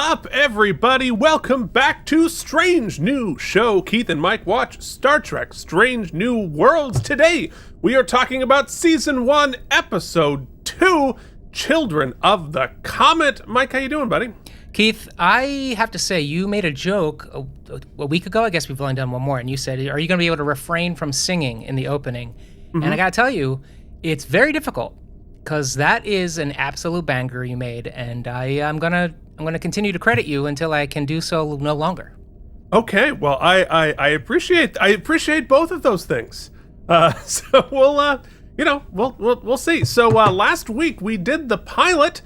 up, everybody? Welcome back to Strange New Show. Keith and Mike watch Star Trek Strange New Worlds. Today, we are talking about Season 1, Episode 2, Children of the Comet. Mike, how you doing, buddy? Keith, I have to say, you made a joke a week ago. I guess we've only done one more. And you said, are you going to be able to refrain from singing in the opening? Mm-hmm. And I got to tell you, it's very difficult because that is an absolute banger you made. And I'm going to continue to credit you until I can do so no longer. Okay, well, I appreciate both of those things. So we'll see. So last week we did the pilot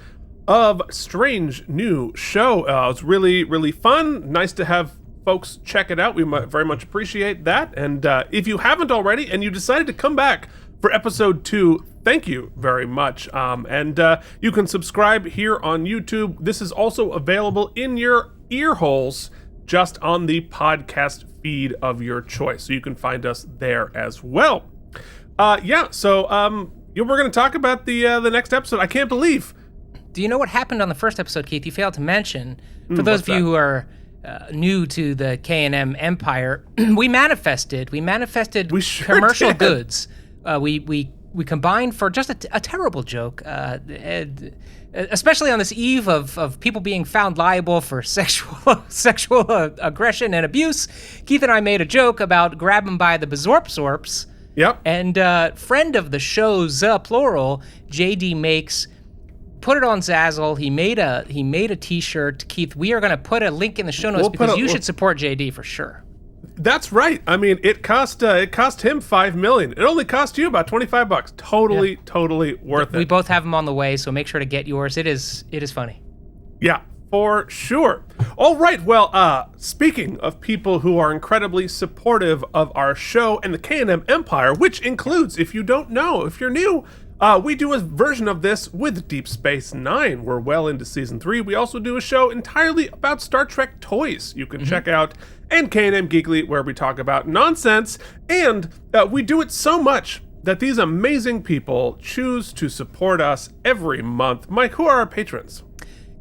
of Strange New Show. It was really, really fun. Nice to have folks check it out. We very much appreciate that. And if you haven't already and you decided to come back for episode 2, thank you very much. And you can subscribe here on YouTube. This is also available in your ear holes, just on the podcast feed of your choice. So you can find us there as well. So we're going to talk about the next episode. I can't believe. Do you know what happened on the first episode, Keith? You failed to mention. For those of you who are new to the K&M empire, we manifested commercial goods. We combined for just a terrible joke, especially on this eve of people being found liable for sexual aggression and abuse. Keith and I made a joke about grab 'em by the bezorpsorps. Yep. And friend of the show, plural, JD Makes, put it on Zazzle. He made a T-shirt. Keith, we are going to put a link in the show notes because you should support JD for sure. That's right. I mean, it cost him $5 million. It only cost you about $25. Totally worth it. We both have them on the way, so make sure to get yours. It is funny. Yeah, for sure. All right. Well, speaking of people who are incredibly supportive of our show and the K&M empire, which includes, if you don't know, if you're new, we do a version of this with Deep Space Nine. We're well into season 3. We also do a show entirely about Star Trek toys. You can check out and K&M Geekly, where we talk about nonsense. And we do it so much that these amazing people choose to support us every month. Mike, who are our patrons?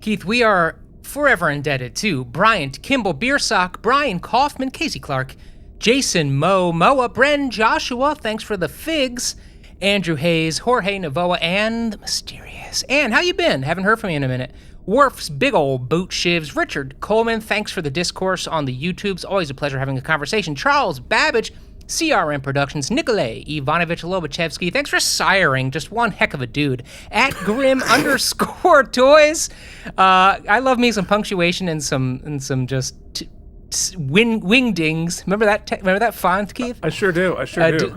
Keith, we are forever indebted to Bryant, Kimball, Beersock, Brian Kaufman, Casey Clark, Jason, Moa, Bren, Joshua, thanks for the figs, Andrew Hayes, Jorge Navoa, and the mysterious Ann. How you been? Haven't heard from you in a minute. Worf's big old boot shivs. Richard Coleman, thanks for the discourse on the YouTubes. Always a pleasure having a conversation. Charles Babbage, CRM Productions. Nikolay Ivanovich Lobachevsky, thanks for siring. Just one heck of a dude. At Grim_Toys. I love me some punctuation and some just wingdings. Remember that font, Keith? I sure do.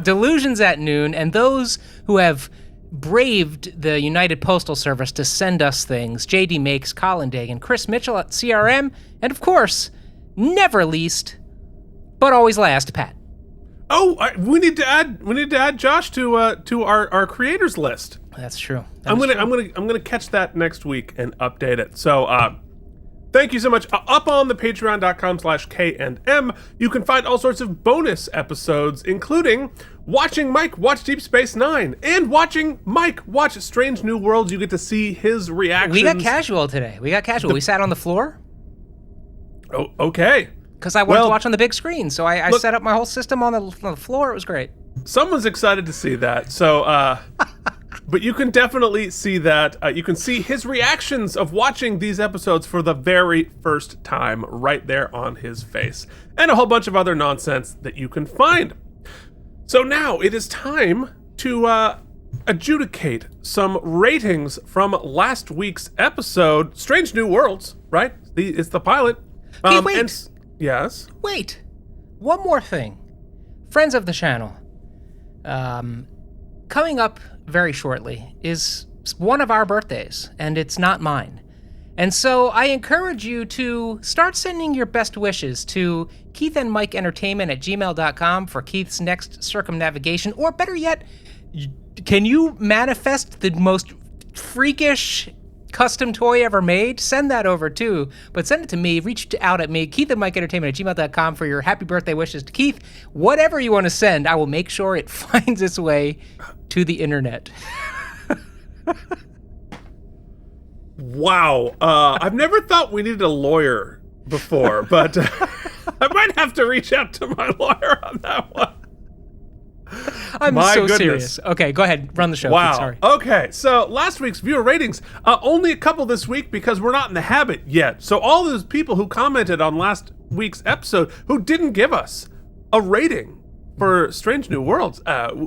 Delusions at Noon, and those who have braved the United Postal Service to send us things. JD Makes, Colin Dagan, Chris Mitchell at CRM, and of course, never least, but always last, Pat. Oh, we need to add Josh to our creators list. That's true. I'm gonna catch that next week and update it. So thank you so much. Up on the patreon.com/K&M, you can find all sorts of bonus episodes, including watching Mike watch Deep Space Nine and watching Mike watch Strange New Worlds. You get to see his reactions. We got casual today. We sat on the floor. Oh, okay. Because I wanted to watch on the big screen, so I set up my whole system on the floor. It was great. Someone's excited to see that. So, but you can definitely see that. You can see his reactions of watching these episodes for the very first time right there on his face. And a whole bunch of other nonsense that you can find. So now it is time to adjudicate some ratings from last week's episode, Strange New Worlds, right? It's the pilot. Hey, wait. Yes? Wait. One more thing. Friends of the channel. Coming up very shortly is one of our birthdays, and it's not mine. And so I encourage you to start sending your best wishes to keithandmikeentertainment@gmail.com for Keith's next circumnavigation, or better yet, can you manifest the most freakish custom toy ever made? Send that over too, but send it to me. Reach out at me, keithandmikeentertainment@gmail.com for your happy birthday wishes to Keith. Whatever you want to send, I will make sure it finds its way to the internet. Wow. I've never thought we needed a lawyer before, but I might have to reach out to my lawyer on that one. I'm so serious. Okay, go ahead. Run the show. Wow. Sorry. Okay, so last week's viewer ratings, only a couple this week because we're not in the habit yet. So all those people who commented on last week's episode who didn't give us a rating for Strange New Worlds,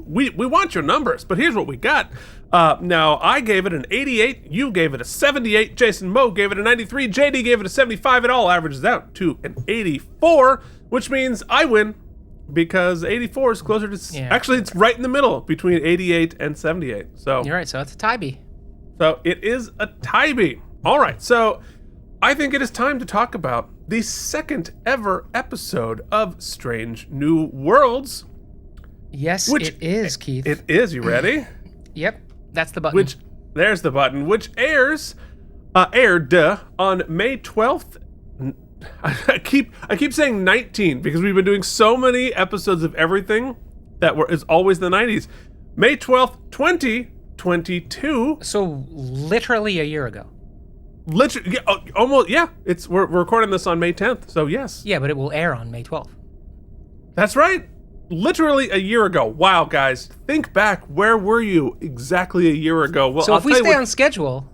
we want your numbers, but here's what we got. Now, I gave it an 88, you gave it a 78, Jason Moe gave it a 93, JD gave it a 75. It all averages out to an 84, which means I win. Because 84 is closer to... Yeah. Actually, it's right in the middle between 88 and 78. So You're right, so it's a tie-bee. So it is a tie-bee. All right, so I think it is time to talk about the second ever episode of Strange New Worlds. Yes, it is, Keith. It is. You ready? Yep, that's the button. There's the button, which aired on May 12th. I keep saying 19 because we've been doing so many episodes of everything that is always the 90s. May 12th, 2022. So literally a year ago. Literally, yeah, almost, yeah. We're recording this on May 10th, so yes. Yeah, but it will air on May 12th. That's right. Literally a year ago. Wow, guys, think back. Where were you exactly a year ago? Well, so if we stay on schedule,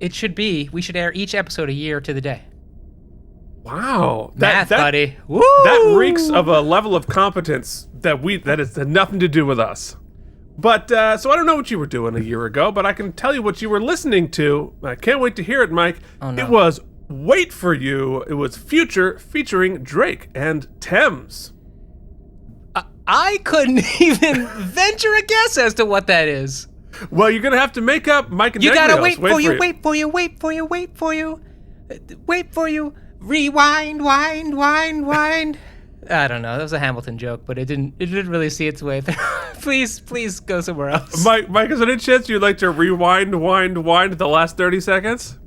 we should air each episode a year to the day. Wow, Math, buddy. Woo! That reeks of a level of competence that has nothing to do with us. But so I don't know what you were doing a year ago, but I can tell you what you were listening to. I can't wait to hear it, Mike. Oh, no. It was Wait For You. It was Future featuring Drake and Thames. I couldn't even venture a guess as to what that is. Well, you're gonna have to make up Mike and You gotta Negrios. wait for you. Rewind, wind. I don't know. That was a Hamilton joke, but it didn't really see its way through. Please go somewhere else. Mike, is there any chance you'd like to rewind, wind the last 30 seconds?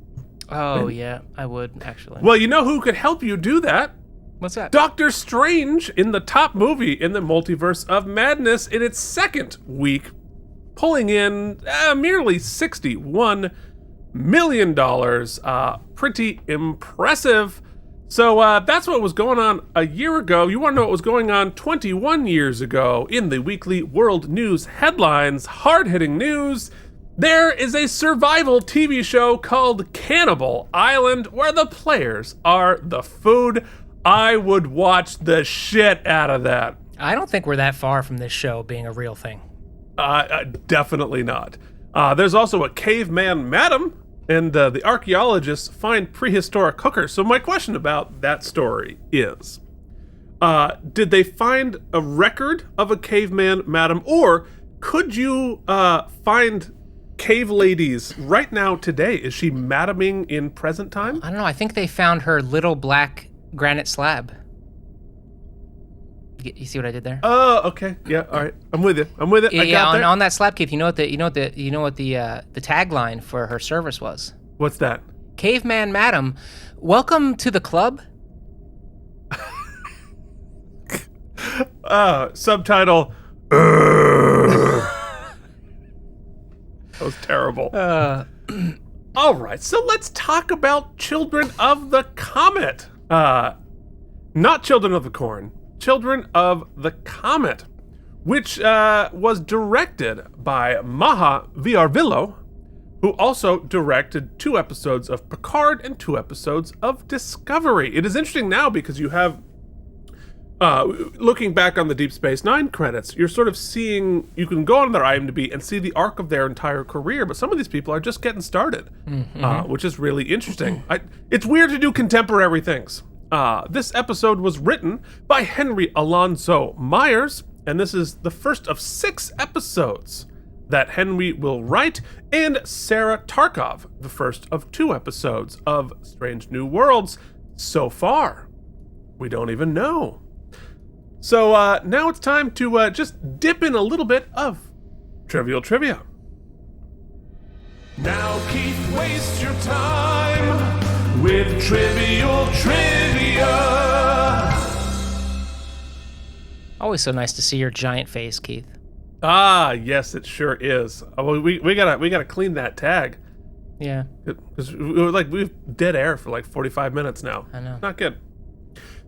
Oh, yeah, I would, actually. Well, you know who could help you do that? What's that? Doctor Strange in the top movie in the Multiverse of Madness in its second week, pulling in merely $61 million. Pretty impressive. So that's what was going on a year ago. You want to know what was going on 21 years ago in the weekly world news headlines? Hard-hitting news. There is a survival TV show called Cannibal Island where the players are the food. I would watch the shit out of that. I don't think we're that far from this show being a real thing. Definitely not. There's also a caveman madam, and the archaeologists find prehistoric hookers. So my question about that story is, did they find a record of a caveman madam, or could you find cave ladies right now today? Is she madaming in present time? I don't know. I think they found her little black granite slab. You see what I did there? Oh, okay. Yeah, all right. I'm with it. Yeah, I got there. on that slab, Keith. You know what the tagline for her service was? What's that? Caveman Madam, welcome to the club. Subtitle. That was terrible. All right, so let's talk about Children of the Comet. Not Children of the Corn. Children of the Comet, which was directed by Maha Villarvillo, who also directed 2 episodes of Picard and 2 episodes of Discovery. It is interesting now because you have, looking back on the Deep Space Nine credits, you're sort of seeing, you can go on their IMDb and see the arc of their entire career, but some of these people are just getting started, which is really interesting. It's weird to do contemporary things. This episode was written by Henry Alonso Myers, and this is the first of 6 episodes that Henry will write, and Sarah Tarkov, the first of 2 episodes of Strange New Worlds. So far, we don't even know. So now it's time to just dip in a little bit of Trivial Trivia. Now Keith, waste your time with Trivial Trivia. Always so nice to see your giant face, Keith. Ah, yes, it sure is. Oh, we gotta clean that tag. Yeah. Because we've dead air for like 45 minutes now. I know. Not good.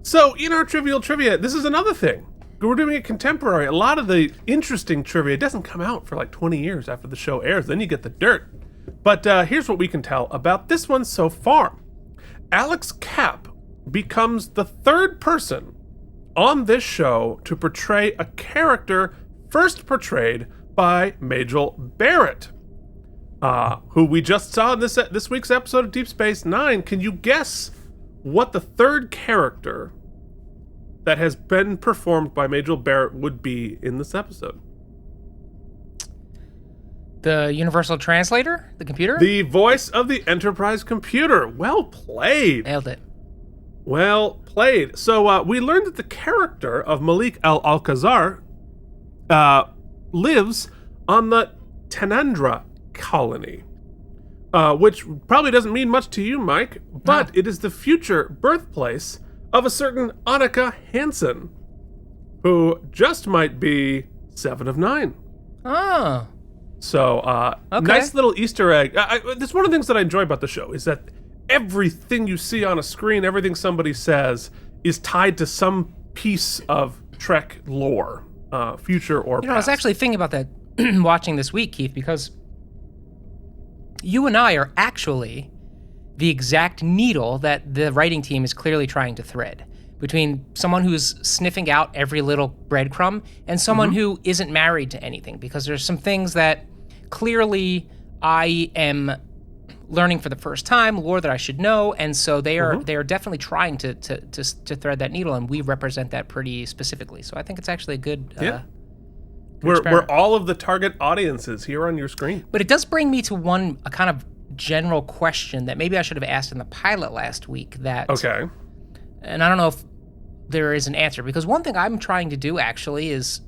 So, in our trivial trivia, this is another thing. We're doing it contemporary. A lot of the interesting trivia doesn't come out for like 20 years after the show airs. Then you get the dirt. But here's what we can tell about this one so far. Alex Kapp becomes the third person on this show to portray a character first portrayed by Majel Barrett, who we just saw in this week's episode of Deep Space Nine. Can you guess what the third character that has been performed by Majel Barrett would be in this episode? The Universal Translator? The computer? The voice of the Enterprise computer. Well played. Nailed it. Well played. So we learned that the character of Malik Al-Alcazar lives on the Tanandra colony, which probably doesn't mean much to you, Mike, but it is the future birthplace of a certain Annika Hansen, who just might be 7 of 9. Oh. So, Okay. Nice little Easter egg. That's one of the things that I enjoy about the show, is that everything you see on a screen, everything somebody says, is tied to some piece of Trek lore, future or past. I was actually thinking about that watching this week, Keith, because you and I are actually the exact needle that the writing team is clearly trying to thread between someone who's sniffing out every little breadcrumb and someone who isn't married to anything, because there's some things that clearly I am learning for the first time, lore that I should know, and so they are definitely trying to thread that needle, and we represent that pretty specifically. So I think it's actually a good we're all of the target audiences here on your screen. But it does bring me to a kind of general question that maybe I should have asked in the pilot last week. Okay. And I don't know if there is an answer, because one thing I'm trying to do actually is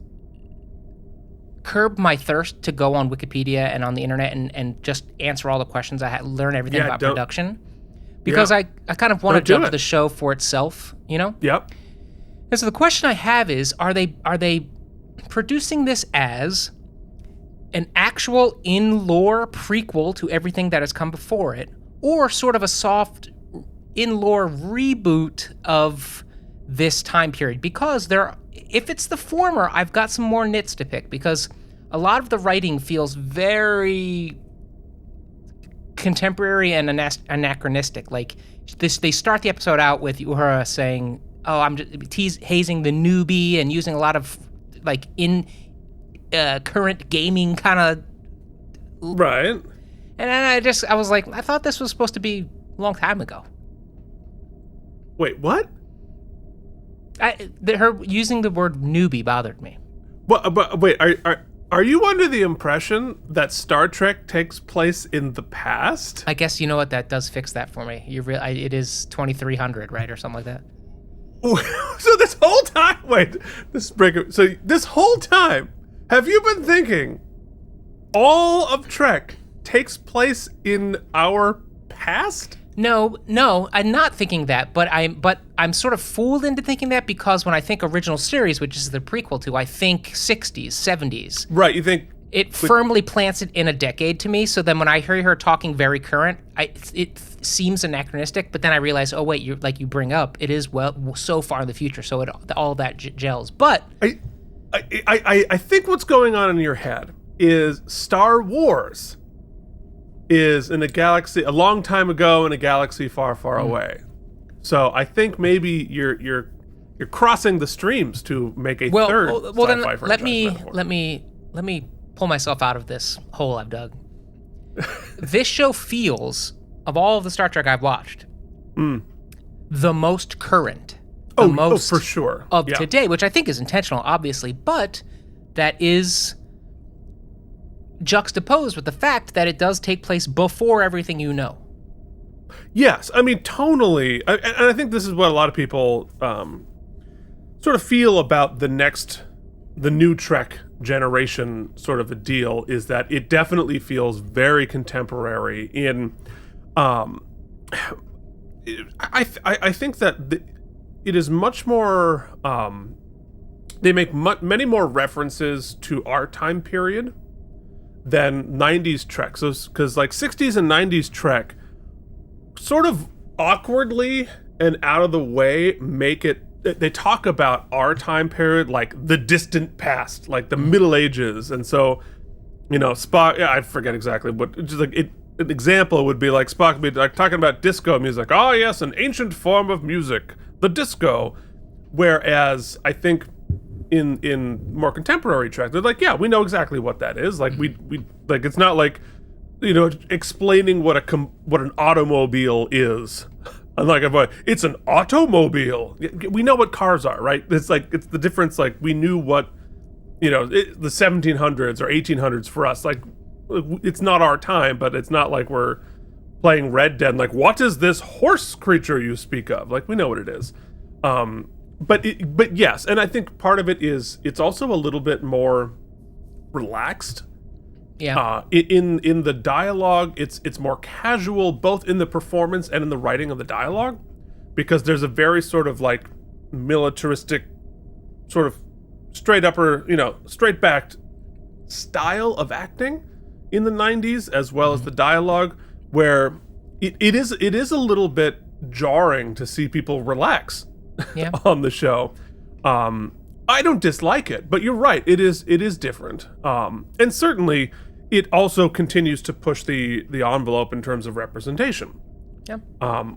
curb my thirst to go on Wikipedia and on the internet and just answer all the questions. Learn everything about production, because I kind of want to judge the show for itself, you know? Yep. And so the question I have is, are they producing this as an actual in-lore prequel to everything that has come before it, or sort of a soft in-lore reboot of this time period? Because if it's the former, I've got some more nits to pick, because a lot of the writing feels very contemporary and anachronistic. Like this, they start the episode out with Uhura saying, "Oh, I'm just hazing the newbie," and using a lot of like current gaming kind of right. And I was like, I thought this was supposed to be a long time ago. Wait, what? Her using the word newbie bothered me. But wait, are you under the impression that Star Trek takes place in the past? I guess you know what, that does fix that for me. It is 2300, right, or something like that. So this whole time, this whole time, have you been thinking all of Trek takes place in our past? No, I'm not thinking that, but I'm sort of fooled into thinking that, because when I think original series, which is the prequel to, I think 60s, 70s. Right, you think it firmly plants it in a decade to me. So then when I hear her talking very current, it seems anachronistic. But then I realize, oh wait, you bring up, it is so far in the future, so all that gels. But I think what's going on in your head is Star Wars is in a galaxy a long time ago in a galaxy far, far away. So I think maybe you're crossing the streams to make a third sci-fi then franchise let me pull myself out of this hole I've dug. This show feels, of all of the Star Trek I've watched, the most current. Most for sure. Of today, which I think is intentional, obviously, but that is juxtaposed with the fact that it does take place before everything you know. Yes, I mean, tonally, and I think this is what a lot of people sort of feel about the new Trek generation sort of a deal, is that it definitely feels very contemporary in, I think that it is much more, they make many more references to our time period than 90s Trek. So, because like 60s and 90s Trek sort of awkwardly and out of the way make it, they talk about our time period like the distant past, like the Middle Ages. And so, you know, Spock, I forget exactly what, just like an example would be like Spock would be like talking about disco music. Oh yes, an ancient form of music, the disco. Whereas I think in more contemporary Trek, they're like, yeah, we know exactly what that is. Like we like, it's not like, you know, explaining what an automobile is. Like, it's an automobile. We know what cars are, right? It's like, it's the difference. Like, we knew what, you know, the 1700s or 1800s for us. Like, it's not our time, but it's not like we're playing Red Dead. Like, what is this horse creature you speak of? Like, we know what it is. But yes, and I think part of it is it's also a little bit more relaxed. Yeah. In the dialogue, it's more casual, both in the performance and in the writing of the dialogue, because there's a very sort of like militaristic, sort of straight backed style of acting in the 90s, as well as the dialogue, where it is a little bit jarring to see people relax on the show. I don't dislike it, but you're right, it is different. And certainly it also continues to push the envelope in terms of representation. Yeah.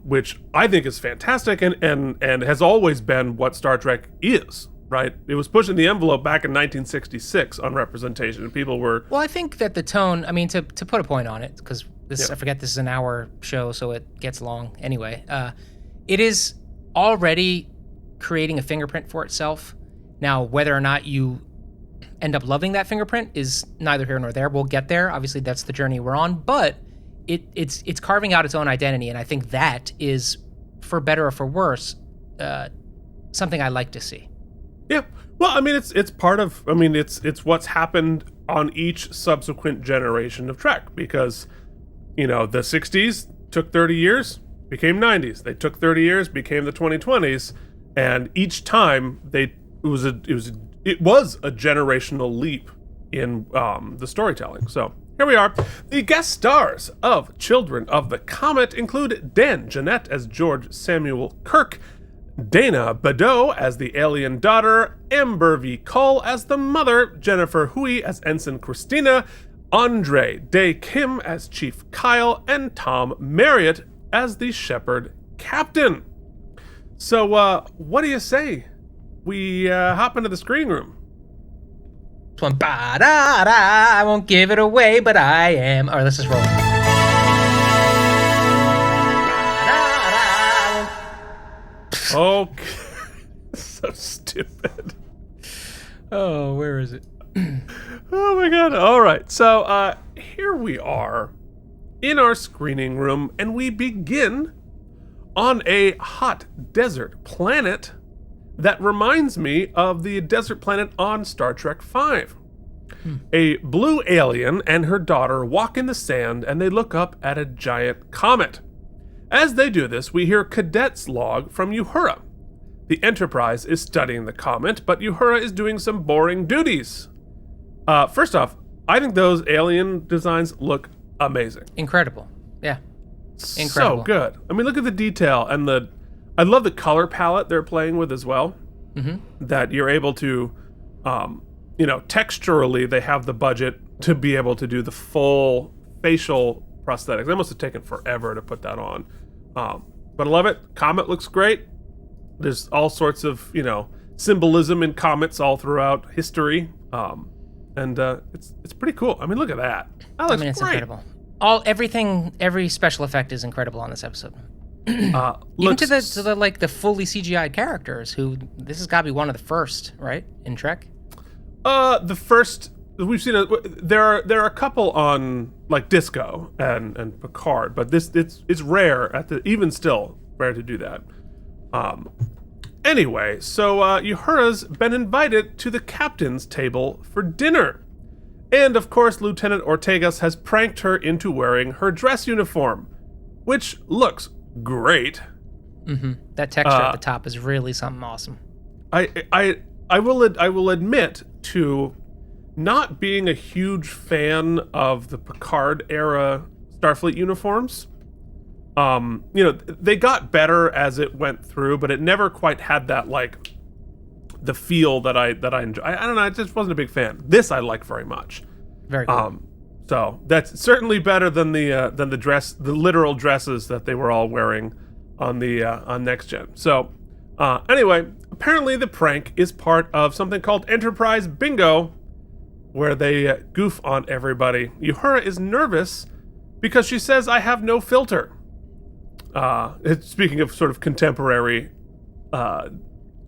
Which I think is fantastic and has always been what Star Trek is, right? It was pushing the envelope back in 1966 on representation, and people were... Well, I think that the tone, I mean, to put a point on it, because I forget this is an hour show, so it gets long anyway. It is already creating a fingerprint for itself. Now, whether or not you end up loving that fingerprint is neither here nor there. We'll get there. Obviously, that's the journey we're on, but it's carving out its own identity, and I think that is, for better or for worse, something I like to see. Yeah. Well, I mean, it's part of, I mean, it's what's happened on each subsequent generation of Trek, because, you know, the 60s took 30 years, became 90s. They took 30 years, became the 2020s, and each time it was a generational leap in the storytelling. So here we are. The guest stars of Children of the Comet include Dan Jeanette as George Samuel Kirk, Dana Badeau as the alien daughter, Amber V. Cole as the mother, Jennifer Hui as Ensign Christina, Andre Day Kim as Chief Kyle, and Tom Marriott as the Shepherd Captain. So, what do you say we hop into the screening room? I won't give it away, but I am. All right, let's just roll. Okay. So stupid. Oh, where is it? Oh my god. All right. So, here we are in our screening room, and we begin on a hot desert planet that reminds me of the desert planet on Star Trek V. A blue alien and her daughter walk in the sand, and they look up at a giant comet. As they do this, we hear Cadet's log from Uhura. The Enterprise is studying the comet, but Uhura is doing some boring duties. First off, I think those alien designs look amazing. Incredible. Yeah. Incredible. So good. I mean, look at the detail, and I love the color palette they're playing with as well. Mm-hmm. That you're able to, texturally, they have the budget to be able to do the full facial prosthetics. They must have taken forever to put that on. But I love it. Comet looks great. There's all sorts of, symbolism in comets all throughout history. And it's pretty cool. I mean, look at that. That looks it's great. Incredible. Every special effect is incredible on this episode. Even to the fully CGI characters, who this has got to be one of the first, right, in Trek? The first we've seen. There are a couple on like Disco and Picard, but it's rare even still rare to do that. Anyway, so Uhura's been invited to the captain's table for dinner. And of course, Lieutenant Ortegas has pranked her into wearing her dress uniform, which looks great. Mm-hmm. That texture at the top is really something awesome. I will admit to not being a huge fan of the Picard era Starfleet uniforms. They got better as it went through, but it never quite had that like the feel that I enjoy. I don't know, I just wasn't a big fan. This I like very much. Very cool. So that's certainly better than the literal dresses that they were all wearing on Next Gen. So anyway, apparently the prank is part of something called Enterprise Bingo, where they goof on everybody. Uhura is nervous because she says, "I have no filter." Speaking of sort of contemporary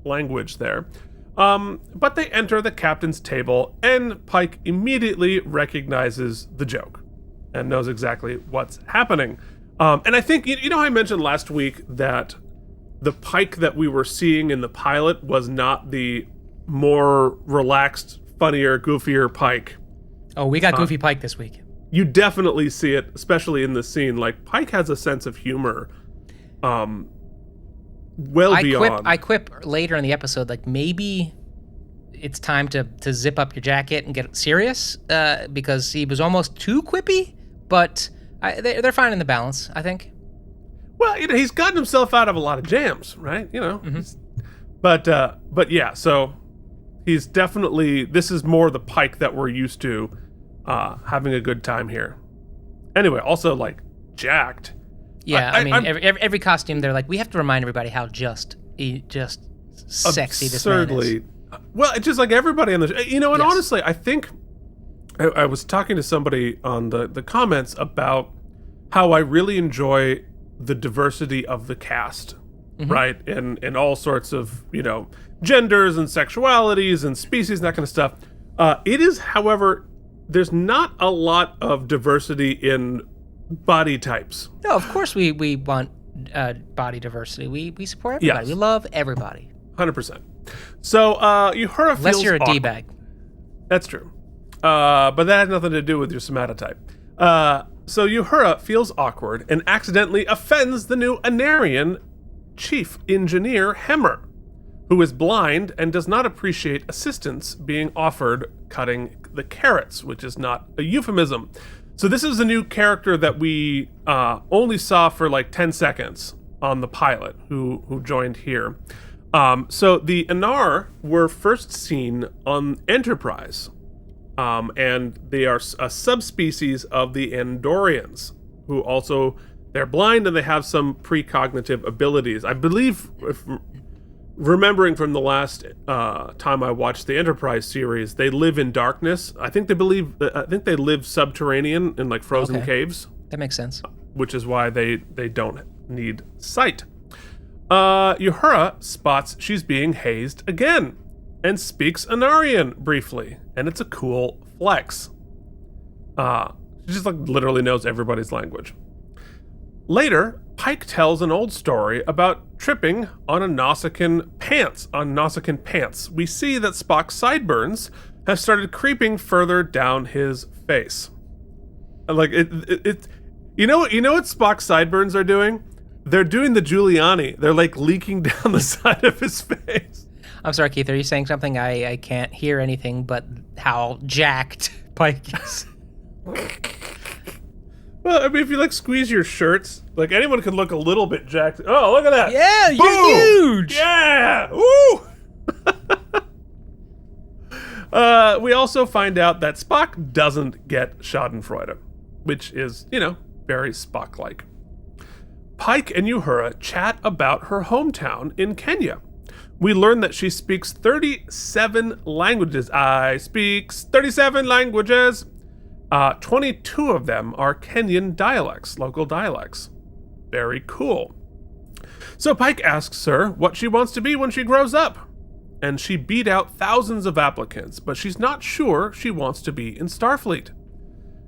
language there. But they enter the captain's table, and Pike immediately recognizes the joke and knows exactly what's happening. And I think, how I mentioned last week that the Pike that we were seeing in the pilot was not the more relaxed, funnier, goofier Pike. Oh, we got Goofy Pike this week. You definitely see it, especially in the scene. Like, Pike has a sense of humor. Beyond. I quip later in the episode, like maybe it's time to zip up your jacket and get serious, because he was almost too quippy, but they're finding the balance, I think. Well, he's gotten himself out of a lot of jams, right? Mm-hmm. But yeah, so he's definitely, this is more the Pike that we're used to, having a good time here. Anyway, also like jacked. Yeah, every costume, they're like, we have to remind everybody how just sexy this man is. Well, it's just like everybody on the show. And Yes. honestly, I think I was talking to somebody on the comments about how I really enjoy the diversity of the cast, right? In all sorts of, genders and sexualities and species and that kind of stuff. It is, however, there's not a lot of diversity in body types. No, of course we want body diversity. We support everybody. Yes. We love everybody. 100%. So Uhura feels Unless you're a awkward. D-bag. That's true. But that has nothing to do with your somatotype. So Uhura feels awkward and accidentally offends the new Anarian chief engineer Hemmer, who is blind and does not appreciate assistance being offered cutting the carrots, which is not a euphemism. So this is a new character that we only saw for like 10 seconds on the pilot, who joined here. So the Anar were first seen on Enterprise, and they are a subspecies of the Andorians, who also, they're blind and they have some precognitive abilities. I believe, remembering from the last time I watched the Enterprise series, they live in darkness. I think they live subterranean in like frozen caves. That makes sense. Which is why they don't need sight. Uhura spots she's being hazed again and speaks Anarian briefly, and it's a cool flex. She just like literally knows everybody's language. Later, Pike tells an old story about tripping on Nausicaan pants. We see that Spock's sideburns have started creeping further down his face. Like it you know what Spock's sideburns are doing? They're doing the Giuliani. They're like leaking down the side of his face. I'm sorry, Keith, are you saying something? I can't hear anything but how jacked Pike is. Well, I mean, if you like squeeze your shirts, like anyone can look a little bit jacked. Oh, look at that! Yeah, Boom! you're huge. Yeah, woo! We also find out that Spock doesn't get Schadenfreude, which is, very Spock-like. Pike and Uhura chat about her hometown in Kenya. We learn that she speaks 37 languages. I speak 37 languages. 22 of them are Kenyan dialects, local dialects. Very cool. So Pike asks her what she wants to be when she grows up. And she beat out thousands of applicants, but she's not sure she wants to be in Starfleet.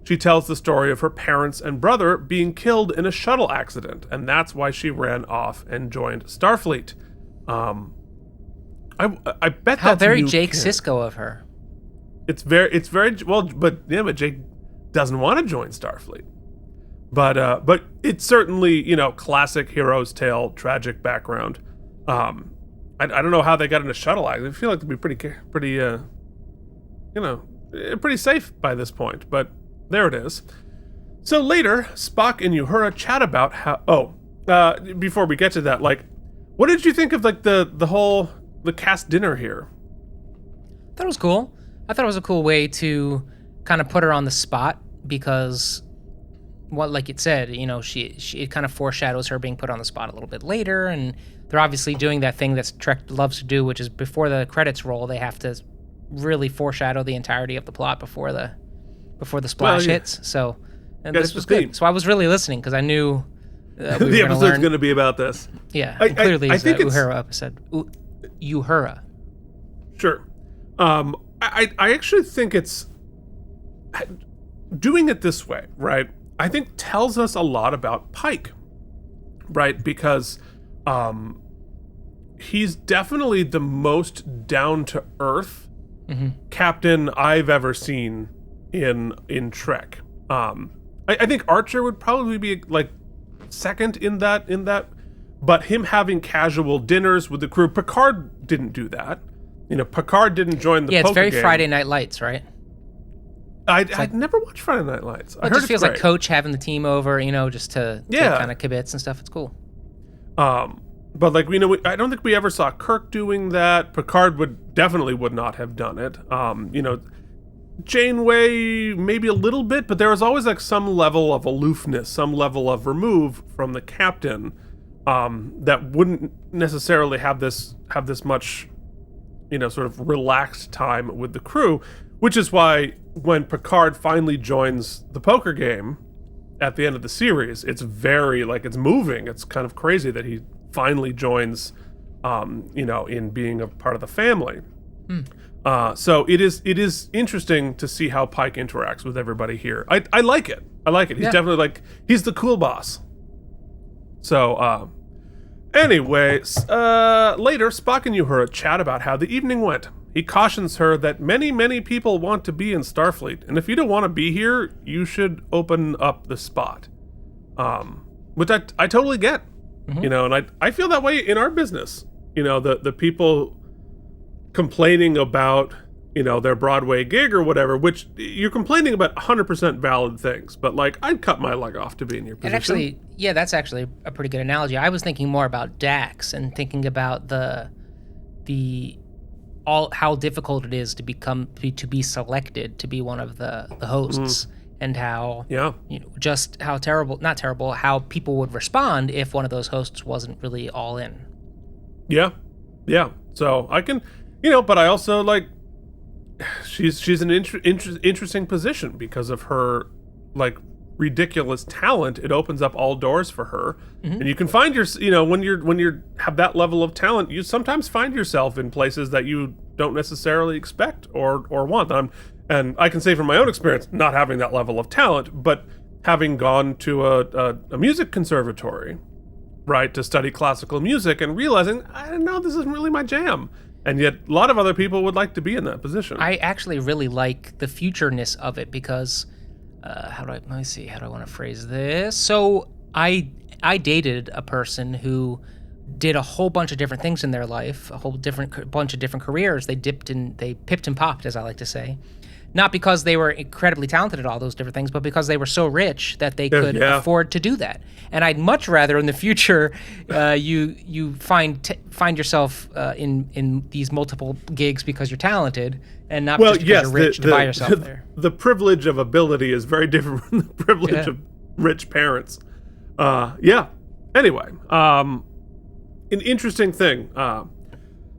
She tells the story of her parents and brother being killed in a shuttle accident, and that's why she ran off and joined Starfleet. I bet how that's very Jake Sisko of her. It's very well, but Jake doesn't want to join Starfleet. But it's certainly, classic hero's tale, tragic background. I don't know how they got in a shuttle accident. I feel like it'd be pretty pretty safe by this point, but there it is. So later, Spock and Uhura chat about how... before we get to that, like, what did you think of, like, the cast dinner here? I thought it was cool. I thought it was a cool way to kind of put her on the spot because, like it said, you know, it kind of foreshadows her being put on the spot a little bit later, and they're obviously doing that thing that Trek loves to do, which is before the credits roll, they have to really foreshadow the entirety of the plot before the splash hits. So, and this was good. So I was really listening because I knew the episode's going to be about this. Yeah, clearly it's an Uhura episode. Uhura. Sure. I actually think it's doing it this way, right? I think tells us a lot about Pike, right? Because he's definitely the most down to earth captain I've ever seen in Trek. I think Archer would probably be like second in that, but him having casual dinners with the crew, Picard didn't do that. You know, Picard didn't join the poker game. Yeah, it's very Friday Night Lights, right? I'd never watched Friday Night Lights. It just feels like Coach having the team over, you know, just to kind of kibitz and stuff. It's cool. But like, you know, I don't think we ever saw Kirk doing that. Picard definitely would not have done it. You know, Janeway maybe a little bit, but there was always like some level of aloofness, some level of remove from the captain that wouldn't necessarily have this much, you know, sort of relaxed time with the crew, which is why when Picard finally joins the poker game at the end of the series, it's very, like, it's moving. It's kind of crazy that he finally joins, you know, in being a part of the family. So it is interesting to see how Pike interacts with everybody here. I like it. He's definitely like, he's the cool boss. So, anyway, later, Spock and Uhura chat about how the evening went. He cautions her that many, many people want to be in Starfleet, and if you don't want to be here, you should open up the spot. Which I totally get, you know, and I feel that way in our business. You know, the people complaining about, you know, their Broadway gig or whatever, which you're complaining about 100% valid things, but like, I'd cut my leg off to be in your position. And actually, yeah, that's actually a pretty good analogy. I was thinking more about Dax and thinking about how difficult it is to be selected to be one of the hosts, and how you know, just how how people would respond if one of those hosts wasn't really all in. Yeah. So I can, you know, but I also like, she's an interesting position because of her like ridiculous talent. It opens up all doors for her, and you can find you know, when you have that level of talent, you sometimes find yourself in places that you don't necessarily expect or want. And I can say from my own experience, not having that level of talent, but having gone to a music conservatory, right, to study classical music, and realizing, I don't know, this isn't really my jam. And yet a lot of other people would like to be in that position. I actually really like the futureness of it because let me see, how do I want to phrase this? So I dated a person who did a whole bunch of different things in their life, bunch of different careers. They pipped and popped, as I like to say. Not because they were incredibly talented at all those different things, but because they were so rich that they could afford to do that. And I'd much rather in the future you find yourself in these multiple gigs because you're talented, and not just because you're rich to buy yourself there. The privilege of ability is very different from the privilege of rich parents. Anyway, an interesting thing.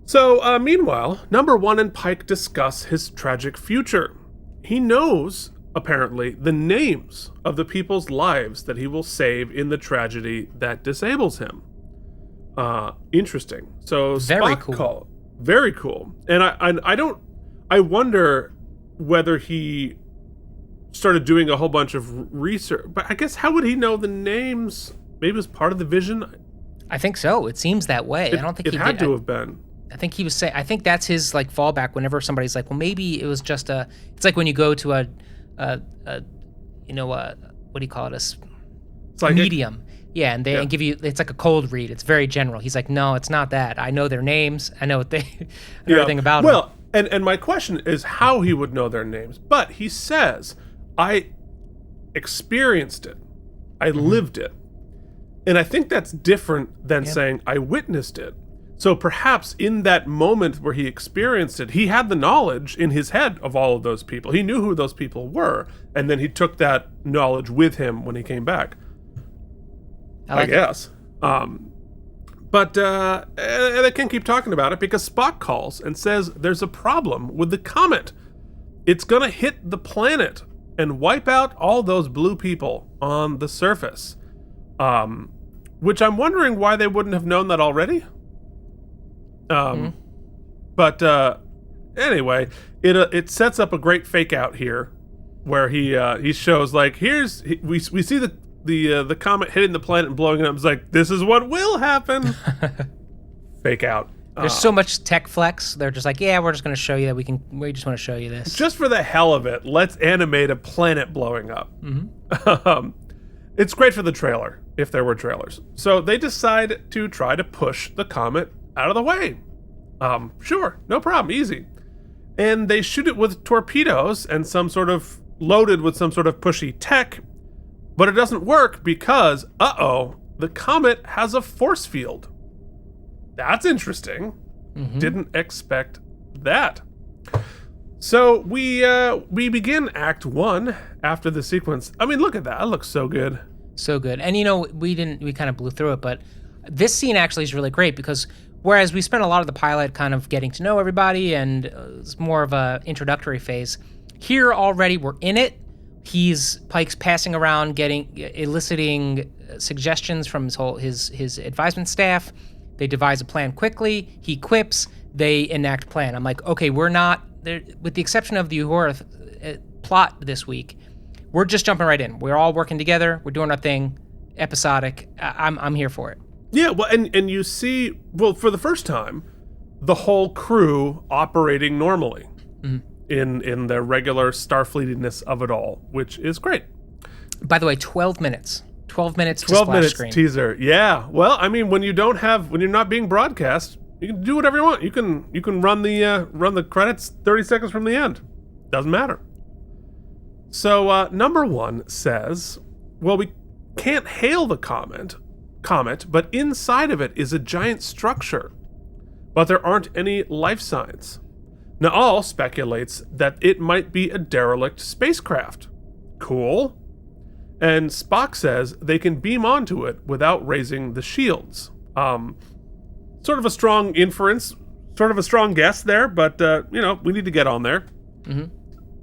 So meanwhile, Number One and Pike discuss his tragic future. He knows, apparently, the names of the people's lives that he will save in the tragedy that disables him. Interesting. So very Spock cool. Very cool. And I wonder whether he started doing a whole bunch of research, but I guess how would he know the names? Maybe it was part of the vision. I think so. It seems that way. I don't think it had to have been. I think he was saying. I think that's his like fallback. Whenever somebody's like, "Well, maybe it was just a." It's like when you go to a you know, what do you call it? It's like a medium. And they give you. It's like a cold read. It's very general. He's like, "No, it's not that. I know their names. I know what they. I know everything about them." Well, And my question is how he would know their names. But he says, I experienced it. I lived it. And I think that's different than saying I witnessed it. So perhaps in that moment where he experienced it, he had the knowledge in his head of all of those people. He knew who those people were. And then he took that knowledge with him when he came back. I guess. But they can't keep talking about it because Spock calls and says there's a problem with the comet. It's going to hit the planet and wipe out all those blue people on the surface. Which I'm wondering why they wouldn't have known that already. But anyway, it sets up a great fake out here where he shows like we see the comet hitting the planet and blowing it up. It's like, this is what will happen. Fake out. There's so much tech flex. They're just like, yeah, we're just going to show you that we just want to show you this. Just for the hell of it, let's animate a planet blowing up. It's great for the trailer, if there were trailers. So they decide to try to push the comet out of the way. Sure, no problem, easy. And they shoot it with torpedoes and loaded with some sort of pushy tech. But it doesn't work because, the comet has a force field. That's interesting. Didn't expect that. So we begin Act 1 after the sequence. I mean, look at that. It looks so good. So good. And we kind of blew through it, but this scene actually is really great because whereas we spent a lot of the pilot kind of getting to know everybody and it's more of a introductory phase, here already we're in it. Pike's passing around, eliciting suggestions from his advisement staff. They devise a plan quickly. He quips. They enact plan. I'm like, okay, we're not there, with the exception of the Uhura plot this week. We're just jumping right in. We're all working together. We're doing our thing. Episodic. I'm here for it. Yeah. Well, and you see, for the first time, the whole crew operating normally. In the regular Starfleetiness of it all, which is great. By the way, 12 minutes. 12 minutes to 12 splash minutes screen. Teaser. Yeah. Well, I mean, when you're not being broadcast, you can do whatever you want. You can run the credits 30 seconds from the end. Doesn't matter. So number 1 says, well, we can't hail the comet, but inside of it is a giant structure, but there aren't any life signs. Na'al speculates that it might be a derelict spacecraft. Cool. And Spock says they can beam onto it without raising the shields. Sort of a strong inference, sort of a strong guess there, but, we need to get on there.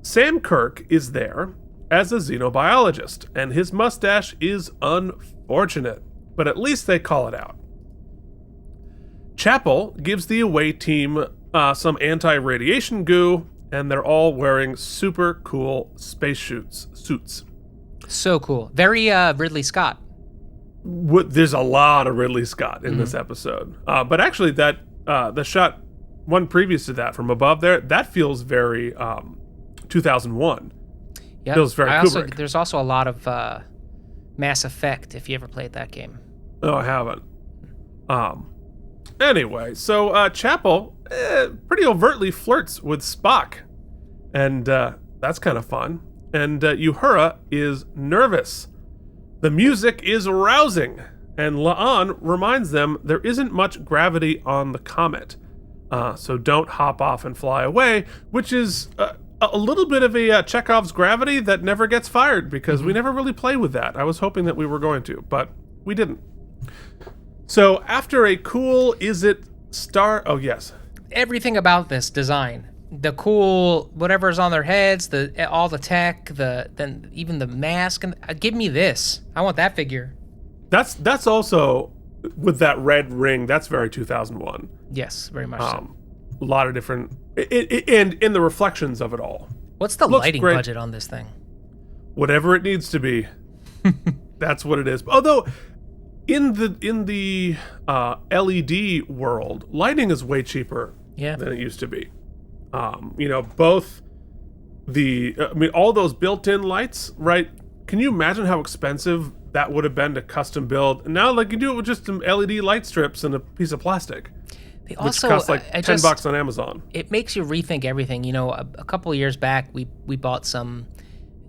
Sam Kirk is there as a xenobiologist, and his mustache is unfortunate, but at least they call it out. Chapel gives the away team some anti-radiation goo, and they're all wearing super cool space suits. So cool. Very Ridley Scott. There's a lot of Ridley Scott in this episode. But actually, that the shot one previous to that from above there, that feels very 2001. Yeah, feels very Kubrick. There's also a lot of Mass Effect, if you ever played that game. Oh, I haven't. Anyway, so Chapel pretty overtly flirts with Spock, and that's kind of fun. And Uhura is nervous. The music is rousing, and La'an reminds them there isn't much gravity on the comet, so don't hop off and fly away, which is a little bit of a Chekhov's gravity that never gets fired, because we never really play with that. I was hoping that we were going to, but we didn't. So after a cool oh yes. Everything about this design, the cool whatever's on their heads, all the tech, then even the mask, and give me this. I want that figure. That's also with that red ring. That's very 2001. Yes, very much so. A lot of different, and in the reflections of it all. What's the lighting budget on this thing? Whatever it needs to be. That's what it is. Although in the LED world, lighting is way cheaper than it used to be. Both all those built-in lights, right? Can you imagine how expensive that would have been to custom build? And now, you do it with just some LED light strips and a piece of plastic. which also costs like $10 on Amazon. It makes you rethink everything. You know, a couple of years back, we bought some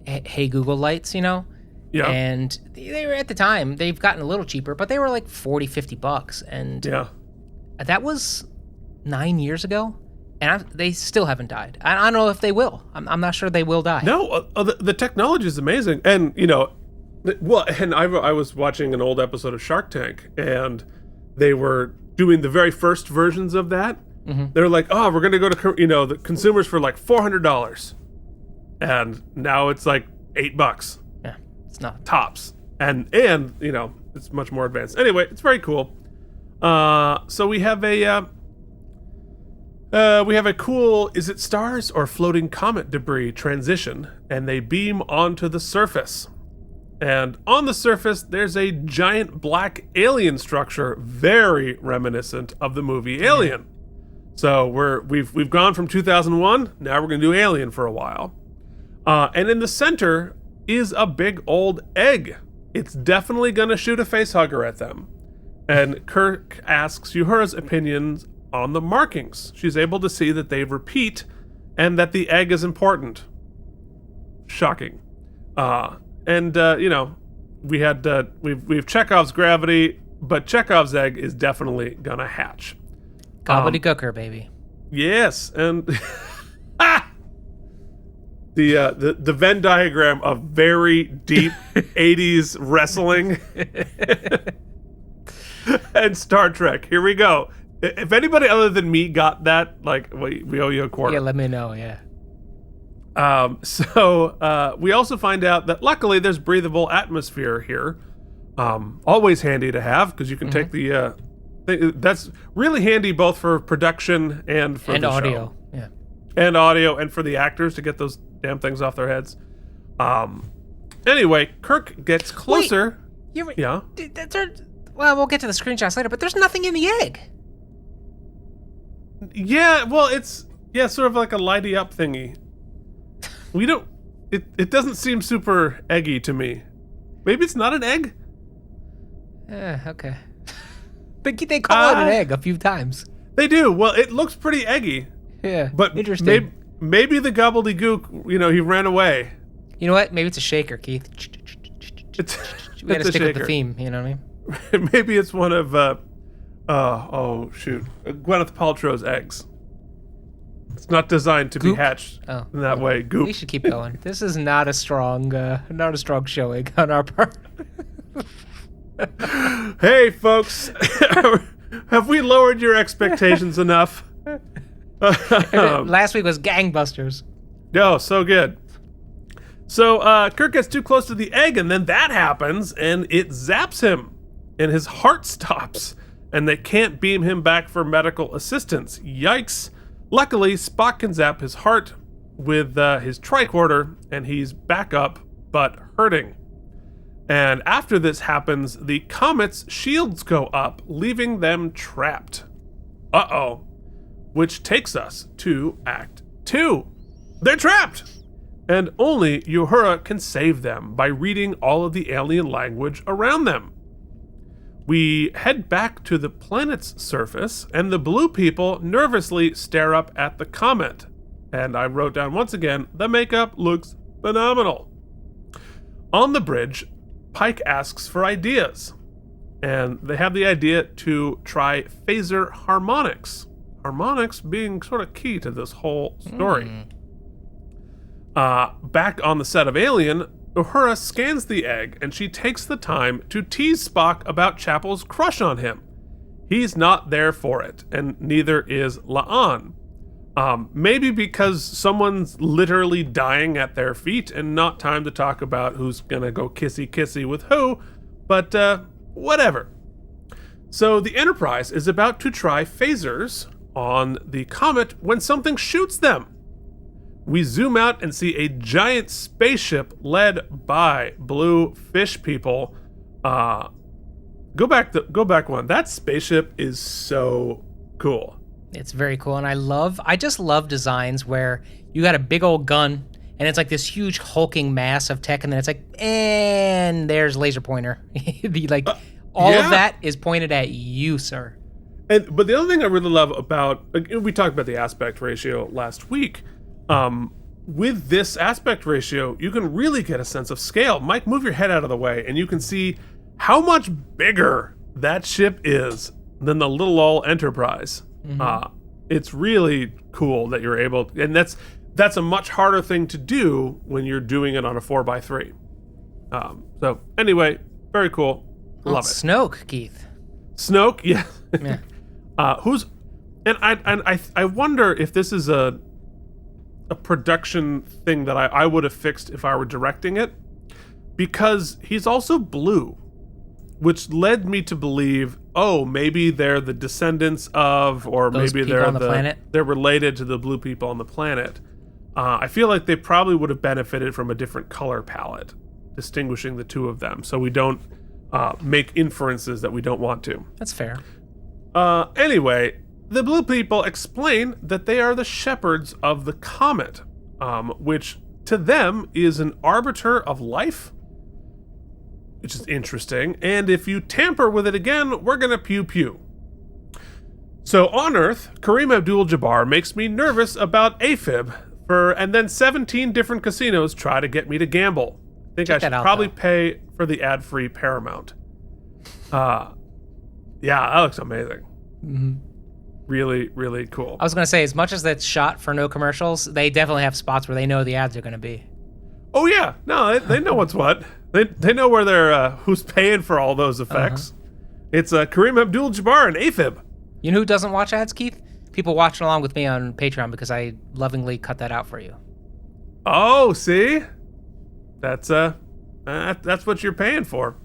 Hey Google lights, you know? Yeah. And they were, at the time, they've gotten a little cheaper, but they were like $40-$50. And that was 9 years ago, and they still haven't died. I don't know if they will. I'm not sure they will die. No, the technology is amazing. And, you know, well, and I was watching an old episode of Shark Tank, and they were doing the very first versions of that. They were like, oh, we're going to go to, you know, the consumers for like $400. And now it's like $8. Yeah, it's not. Tops. And you know, it's much more advanced. Anyway, it's very cool. So we have a cool, is it stars or floating comet debris transition, and they beam onto the surface. And on the surface, there's a giant black alien structure, very reminiscent of the movie Alien. So we've gone from 2001, now we're gonna do Alien for a while. And in the center is a big old egg. It's definitely gonna shoot a facehugger at them. And Kirk asks Uhura's opinions on the markings. She's able to see that they repeat and that the egg is important. Shocking. You know, we've Chekhov's gravity, but Chekhov's egg is definitely gonna hatch. Gobbledygooker, baby. Yes, and the Venn diagram of very deep 80s wrestling and Star Trek. Here we go. If anybody other than me got that, like, we owe you a quarter. Yeah, let me know, yeah. So we also find out that luckily there's breathable atmosphere here. Always handy to have, because you can take the that's really handy both for production and for the audio. show. Yeah. And audio, and for the actors to get those damn things off their heads. Anyway, Kirk gets closer. Wait, yeah. Well, we'll get to the screenshots later, but there's nothing in the egg. Yeah, well, it's sort of like a lighty up thingy. We don't. It doesn't seem super eggy to me. Maybe it's not an egg. Okay. They call it an egg a few times. They do. Well, it looks pretty eggy. Yeah. But interesting. Maybe the gobbledygook. You know, he ran away. You know what? Maybe it's a shaker, Keith. We gotta stick with the theme. You know what I mean? Maybe it's one of Gwyneth Paltrow's eggs. It's not designed to be hatched in that way. Goop. We should keep going. This is not a strong showing on our part. Hey, folks, have we lowered your expectations enough? Last week was gangbusters. No, so good. So Kirk gets too close to the egg, and then that happens, and it zaps him, and his heart stops, and they can't beam him back for medical assistance. Yikes. Luckily, Spock can zap his heart with his tricorder, and he's back up, but hurting. And after this happens, the Comet's shields go up, leaving them trapped. Uh-oh. Which takes us to Act 2. They're trapped! And only Uhura can save them by reading all of the alien language around them. We head back to the planet's surface, and the blue people nervously stare up at the comet. And I wrote down once again, the makeup looks phenomenal. On the bridge, Pike asks for ideas, and they have the idea to try phaser harmonics. Harmonics being sort of key to this whole story. Back on the set of Alien, Uhura scans the egg, and she takes the time to tease Spock about Chapel's crush on him. He's not there for it, and neither is La'an. Maybe because someone's literally dying at their feet and not time to talk about who's gonna go kissy-kissy with who, but whatever. So the Enterprise is about to try phasers on the Comet when something shoots them. We zoom out and see a giant spaceship led by blue fish people. Go back one. That spaceship is so cool. It's very cool, and I just love designs where you got a big old gun, and it's like this huge hulking mass of tech, and then it's like, and there's laser pointer. All of that is pointed at you, sir. But the other thing I really love about, we talked about the aspect ratio last week. With this aspect ratio, you can really get a sense of scale. Mike, move your head out of the way, and you can see how much bigger that ship is than the little old Enterprise. It's really cool that you're able, and that's a much harder thing to do when you're doing it on a 4x3. So anyway, very cool. Love it. Snoke, Keith. Snoke, yeah. Yeah. I wonder if this is a production thing that I would have fixed if I were directing it, because he's also blue, which led me to believe, maybe they're the descendants of, or Those maybe people on the planet? they're related to the blue people on the planet. I feel like they probably would have benefited from a different color palette, distinguishing the two of them, so we don't make inferences that we don't want to. That's fair. Anyway, the blue people explain that they are the shepherds of the Comet, which to them is an arbiter of life, which is interesting, and if you tamper with it again, we're gonna pew pew. So on Earth, Kareem Abdul-Jabbar makes me nervous about AFib, and then 17 different casinos try to get me to gamble. I think I should probably pay for the ad-free Paramount. Yeah, that looks amazing. Mm-hmm. Really, really cool. I was going to say, as much as that's shot for no commercials, they definitely have spots where they know the ads are going to be. Oh yeah, no, they know what's what. They know where they're who's paying for all those effects. It's Kareem Abdul-Jabbar and AFib. You know who doesn't watch ads, Keith? People watching along with me on Patreon, because I lovingly cut that out for you. Oh, see, that's what you're paying for.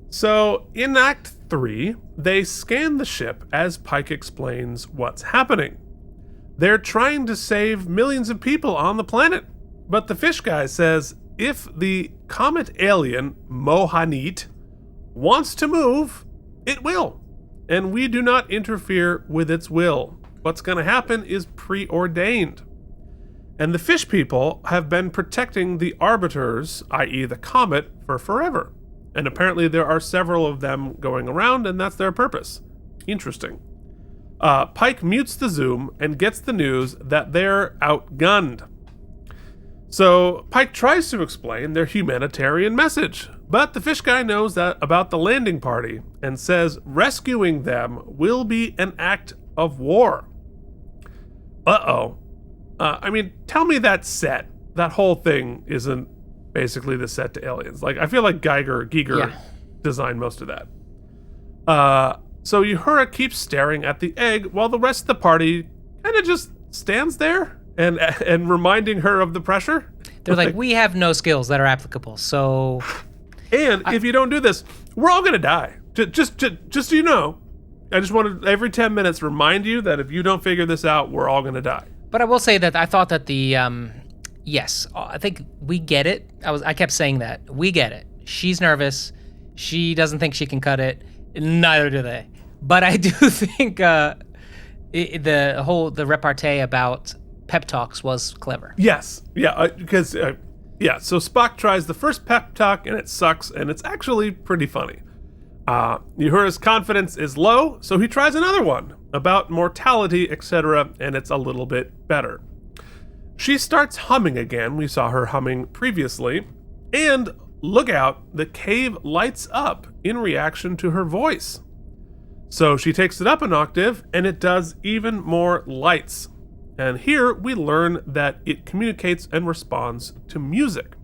So in Act 3, they scan the ship as Pike explains what's happening. They're trying to save millions of people on the planet, but the fish guy says if the comet alien Mohanit wants to move, it will, and we do not interfere with its will. What's going to happen is preordained. And the fish people have been protecting the arbiters, i.e. the comet, for forever. And apparently there are several of them going around, and that's their purpose. Interesting. Pike mutes the Zoom and gets the news that they're outgunned. So Pike tries to explain their humanitarian message, but the fish guy knows that about the landing party and says rescuing them will be an act of war. I mean, tell me that set, that whole thing isn't basically the set to Aliens. Like, I feel like Giger designed most of that. So Uhura keeps staring at the egg while the rest of the party kind of just stands there and reminding her of the pressure. They're like, we have no skills that are applicable, so... And if you don't do this, we're all gonna die. Just so you know, I just want to, every 10 minutes, remind you that if you don't figure this out, we're all gonna die. But I will say that I thought that the... Yes, I think we get it. I kept saying that. We get it. She's nervous. She doesn't think she can cut it. Neither do they. But I do think the repartee about pep talks was clever. Yes. Yeah, because... so Spock tries the first pep talk, and it sucks, and it's actually pretty funny. Uhura's confidence is low, so he tries another one about mortality, etc., and it's a little bit better. She starts humming again. We saw her humming previously. And look out, the cave lights up in reaction to her voice. So she takes it up an octave, and it does even more lights. And here we learn that it communicates and responds to music.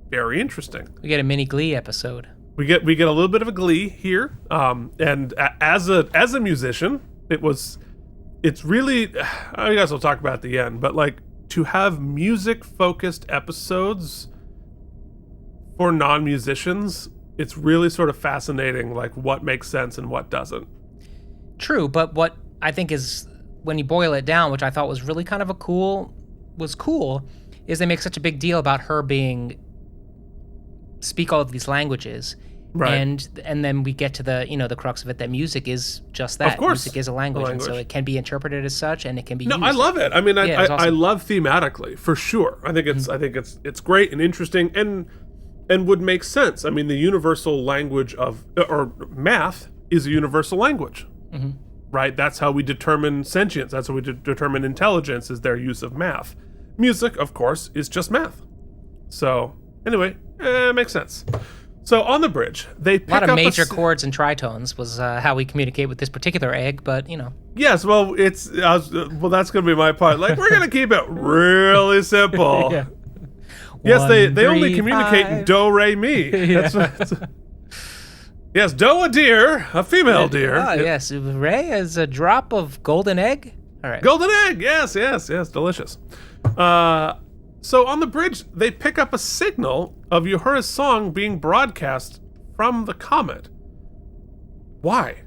Very interesting. We get a mini Glee episode. We get a little bit of a Glee here. And as a musician, it's really, I guess we'll talk about it at the end, but like to have music-focused episodes for non-musicians, it's really sort of fascinating, like what makes sense and what doesn't. True, but what I think is, when you boil it down, which I thought was really kind of cool, is they make such a big deal about her speak all of these languages. Right. And then we get to the crux of it, that music is just that. Of course. Music is a language, and so it can be interpreted as such, and it can be used. I love it. I mean, I love thematically, for sure. I think it's great and interesting and would make sense. I mean, the universal language of, or math is a universal language, right? That's how we determine sentience. That's how we determine intelligence, is their use of math. Music, of course, is just math. So, anyway, makes sense. So on the bridge, they pick up a lot of major chords and tritones was how we communicate with this particular egg, but you know. Yes, well, that's going to be my part. Like, we're going to keep it really simple. Yeah. Yes, they only communicate in do, re, mi. Yeah. Yes, do a deer, a female deer. Oh, yes, re is a drop of golden egg. All right. Golden egg, yes, delicious. So on the bridge, they pick up a signal of Uhura's song being broadcast from the Comet. Why?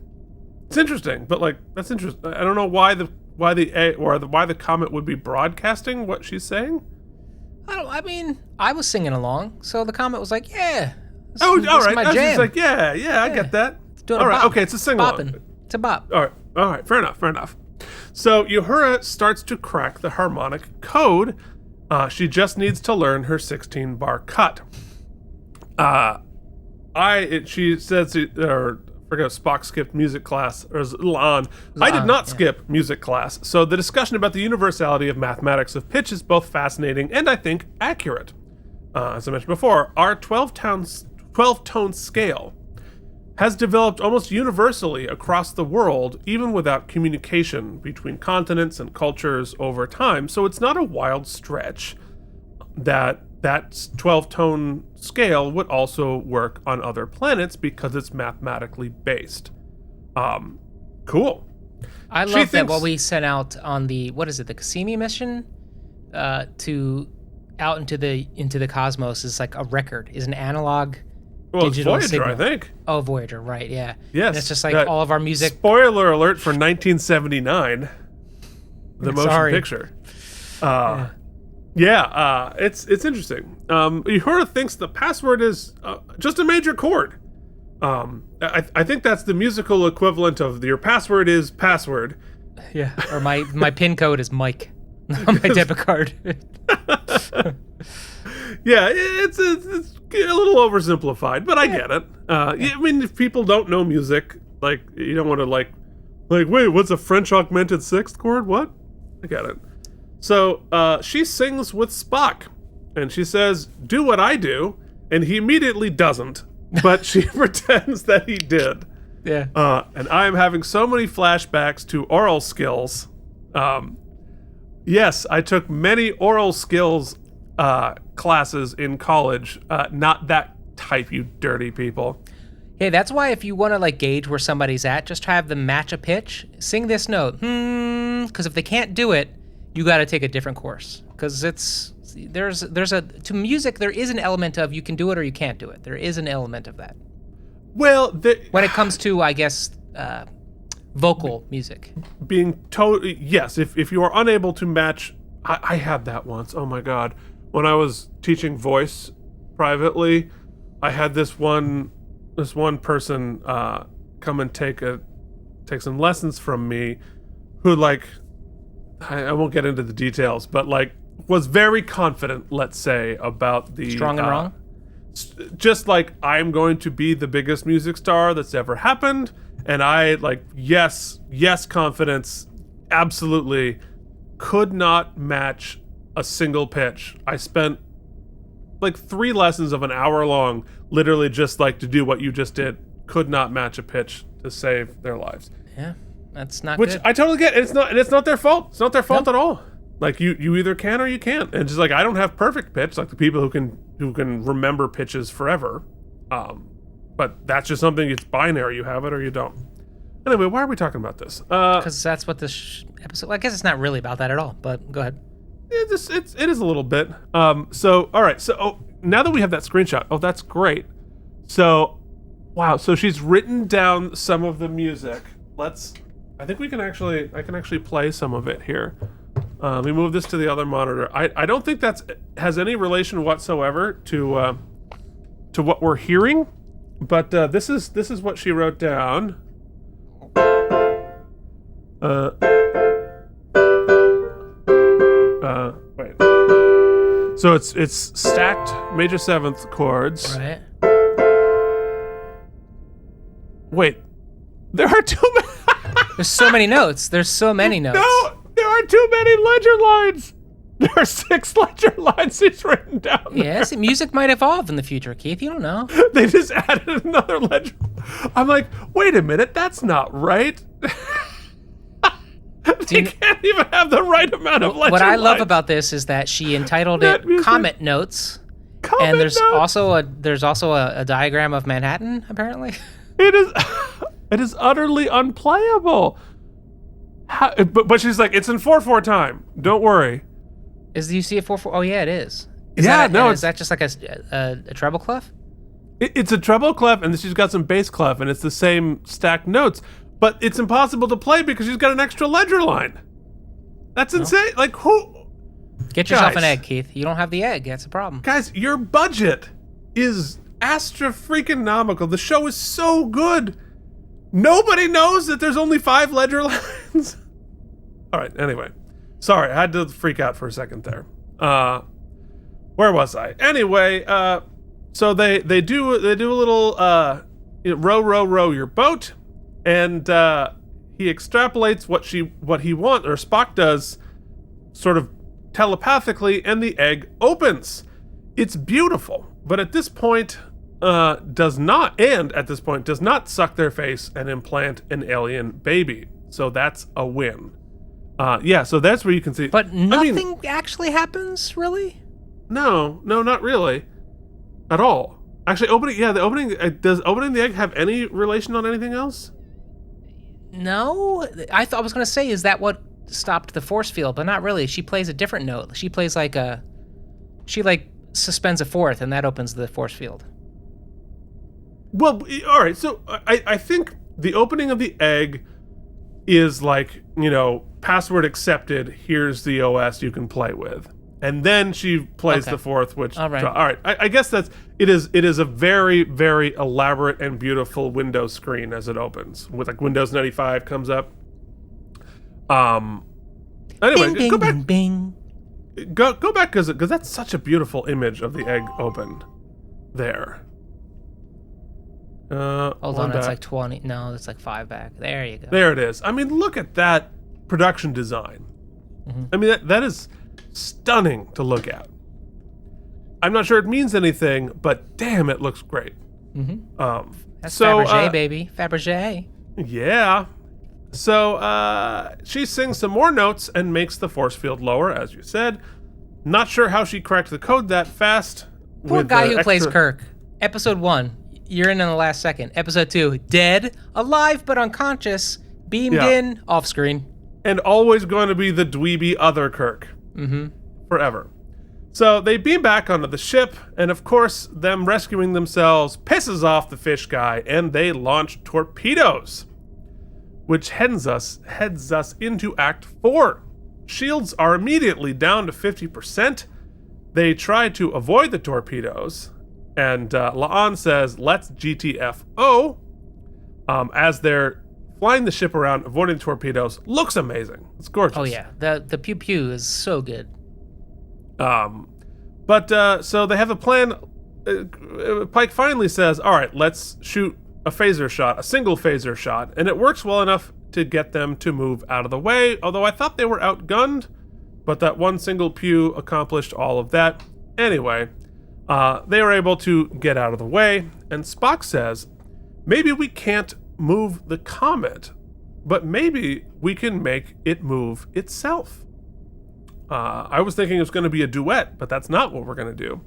It's interesting, but like that's interesting. I don't know why the Comet would be broadcasting what she's saying. I was singing along, so the Comet was like, "Yeah." All right. My jam. She's like, "Yeah, I get that." Doing all right, bop. okay, it's a sing-along. Bopping. It's a bop. All right, fair enough. So Uhura starts to crack the harmonic code. She just needs to learn her 16-bar cut. She says, Spock skipped music class, or is on. I did not skip music class, so the discussion about the universality of mathematics of pitch is both fascinating and I think accurate. As I mentioned before, our 12-tone scale has developed almost universally across the world, even without communication between continents and cultures over time. So it's not a wild stretch that 12-tone scale would also work on other planets because it's mathematically based. Cool. I love that what we sent out on the Cassini mission to out into the cosmos is like a record, is an analog. Well, digital it's Voyager, signal. I think. Oh, Voyager, right, yeah. Yes. And it's just like all of our music. Spoiler alert for 1979, the motion picture. It's interesting. Uhura thinks the password is just a major chord. I think that's the musical equivalent of your password is password. Yeah, or my PIN code is Mike on my debit card. Yeah, it's a little oversimplified, but I get it. I mean, if people don't know music, like, you don't want to like, wait, what's a French augmented sixth chord? What? I get it. So she sings with Spock, and she says, "Do what I do," and he immediately doesn't, but she pretends that he did. Yeah. And I am having so many flashbacks to oral skills. Yes, I took many oral skills classes in college. Not that type, you dirty people. Hey, that's why if you want to like gauge where somebody's at, just have them match a pitch. Sing this note, because if they can't do it, you got to take a different course. Because to music there is an element of you can do it or you can't do it. There is an element of that. Well, when it comes to, I guess, vocal music, yes. If you are unable to match, I had that once. Oh my God. When I was teaching voice privately, I had this one person come and take some lessons from me, who like, I won't get into the details, but like was very confident, let's say, about the strong and wrong. Just like, I'm going to be the biggest music star that's ever happened, and I like yes confidence, absolutely, could not match a single pitch. I spent like 3 lessons of an hour long, literally just like to do what you just did. Could not match a pitch to save their lives. Yeah, that's not Which good. I totally get. It's not their fault. It's not their fault at all. Like you either can or you can't. And just like, I don't have perfect pitch, like the people who can remember pitches forever. But that's just something, it's binary. You have it or you don't. Anyway, why are we talking about this? Because that's what this episode. Well, I guess it's not really about that at all. But go ahead. It is a little bit. So all right. So now that we have that screenshot, that's great. So, wow. So she's written down some of the music. I think I can actually play some of it here. Let me move this to the other monitor. I don't think has any relation whatsoever to what we're hearing, but this is what she wrote down. Wait. So it's stacked major seventh chords. Right. Wait. There are too many. There's so many notes. There's so many notes. No, there are too many ledger lines. There are 6 ledger lines he's written down there. Yes, music might evolve in the future, Keith. You don't know. They just added another ledger. I'm like, wait a minute, that's not right. They can't even have the right amount of ledger What I love lines. about this is that she entitled That it music. Comet Notes. Comet And there's notes. also a diagram of Manhattan, apparently. It is utterly unplayable. But she's like, it's in 4/4 time. Don't worry. Do you see it 4/4? Oh yeah, it is. Is that just like a treble clef? It's a treble clef, and she's got some bass clef, and it's the same stacked notes. But it's impossible to play because she's got an extra ledger line. That's insane. Like, who? Get yourself an Guys. egg, Keith. You don't have the egg. That's a problem. Guys, your budget is astra-freaking-nomical. The show is so good. Nobody knows that there's only 5 ledger lines. All right, anyway. Sorry, I had to freak out for a second there. Where was I? Anyway, so they do a little row your boat, and he extrapolates what he wants, or Spock does, sort of telepathically, and the egg opens. It's beautiful, but at this point does not suck their face and implant an alien baby. So that's a win. So that's where you can see. But nothing actually happens, really? No, not really, at all. Actually, does opening the egg have any relation on anything else? No, I was going to say, is that what stopped the force field? But not really. She plays a different note. She plays she suspends a fourth, and that opens the force field. Well, all right. So I think the opening of the egg is like, password accepted. Here's the OS you can play with, and then she plays the fourth. Which all right. So, all right. I guess it is a very, very elaborate and beautiful Windows screen as it opens with like Windows 95 comes up. Anyway, Bing, go bing, back. bing, Go back because that's such a beautiful image of the egg opened there. Hold on, that's like 20. No, that's like 5 back. There you go. There it is. I mean, look at that production design. Mm-hmm. I mean, that is stunning to look at. I'm not sure it means anything, but damn, it looks great. Mm-hmm. That's so, Fabergé, baby. Fabergé. Yeah. So she sings some more notes and makes the force field lower, as you said. Not sure how she cracked the code that fast. Poor with guy the who plays extra- Kirk. Episode 1, you're in the last second. Episode 2, dead, alive but unconscious, beamed in, off screen. And always going to be the dweeby other Kirk. Mm-hmm. Forever. So they beam back onto the ship, and of course, them rescuing themselves pisses off the fish guy, and they launch torpedoes, which heads us into Act 4. Shields are immediately down to 50%. They try to avoid the torpedoes, and La'an says, let's GTFO, as they're flying the ship around, avoiding torpedoes. Looks amazing. It's gorgeous. Oh yeah, the pew pew is so good. So they have a plan. Pike finally says, all right, let's shoot a single phaser shot, and it works well enough to get them to move out of the way, although I thought they were outgunned, but that one single pew accomplished all of that. Anyway, they were able to get out of the way, and Spock says, maybe we can't move the Comet, but maybe we can make it move itself. I was thinking it was going to be a duet, but that's not what we're going to do.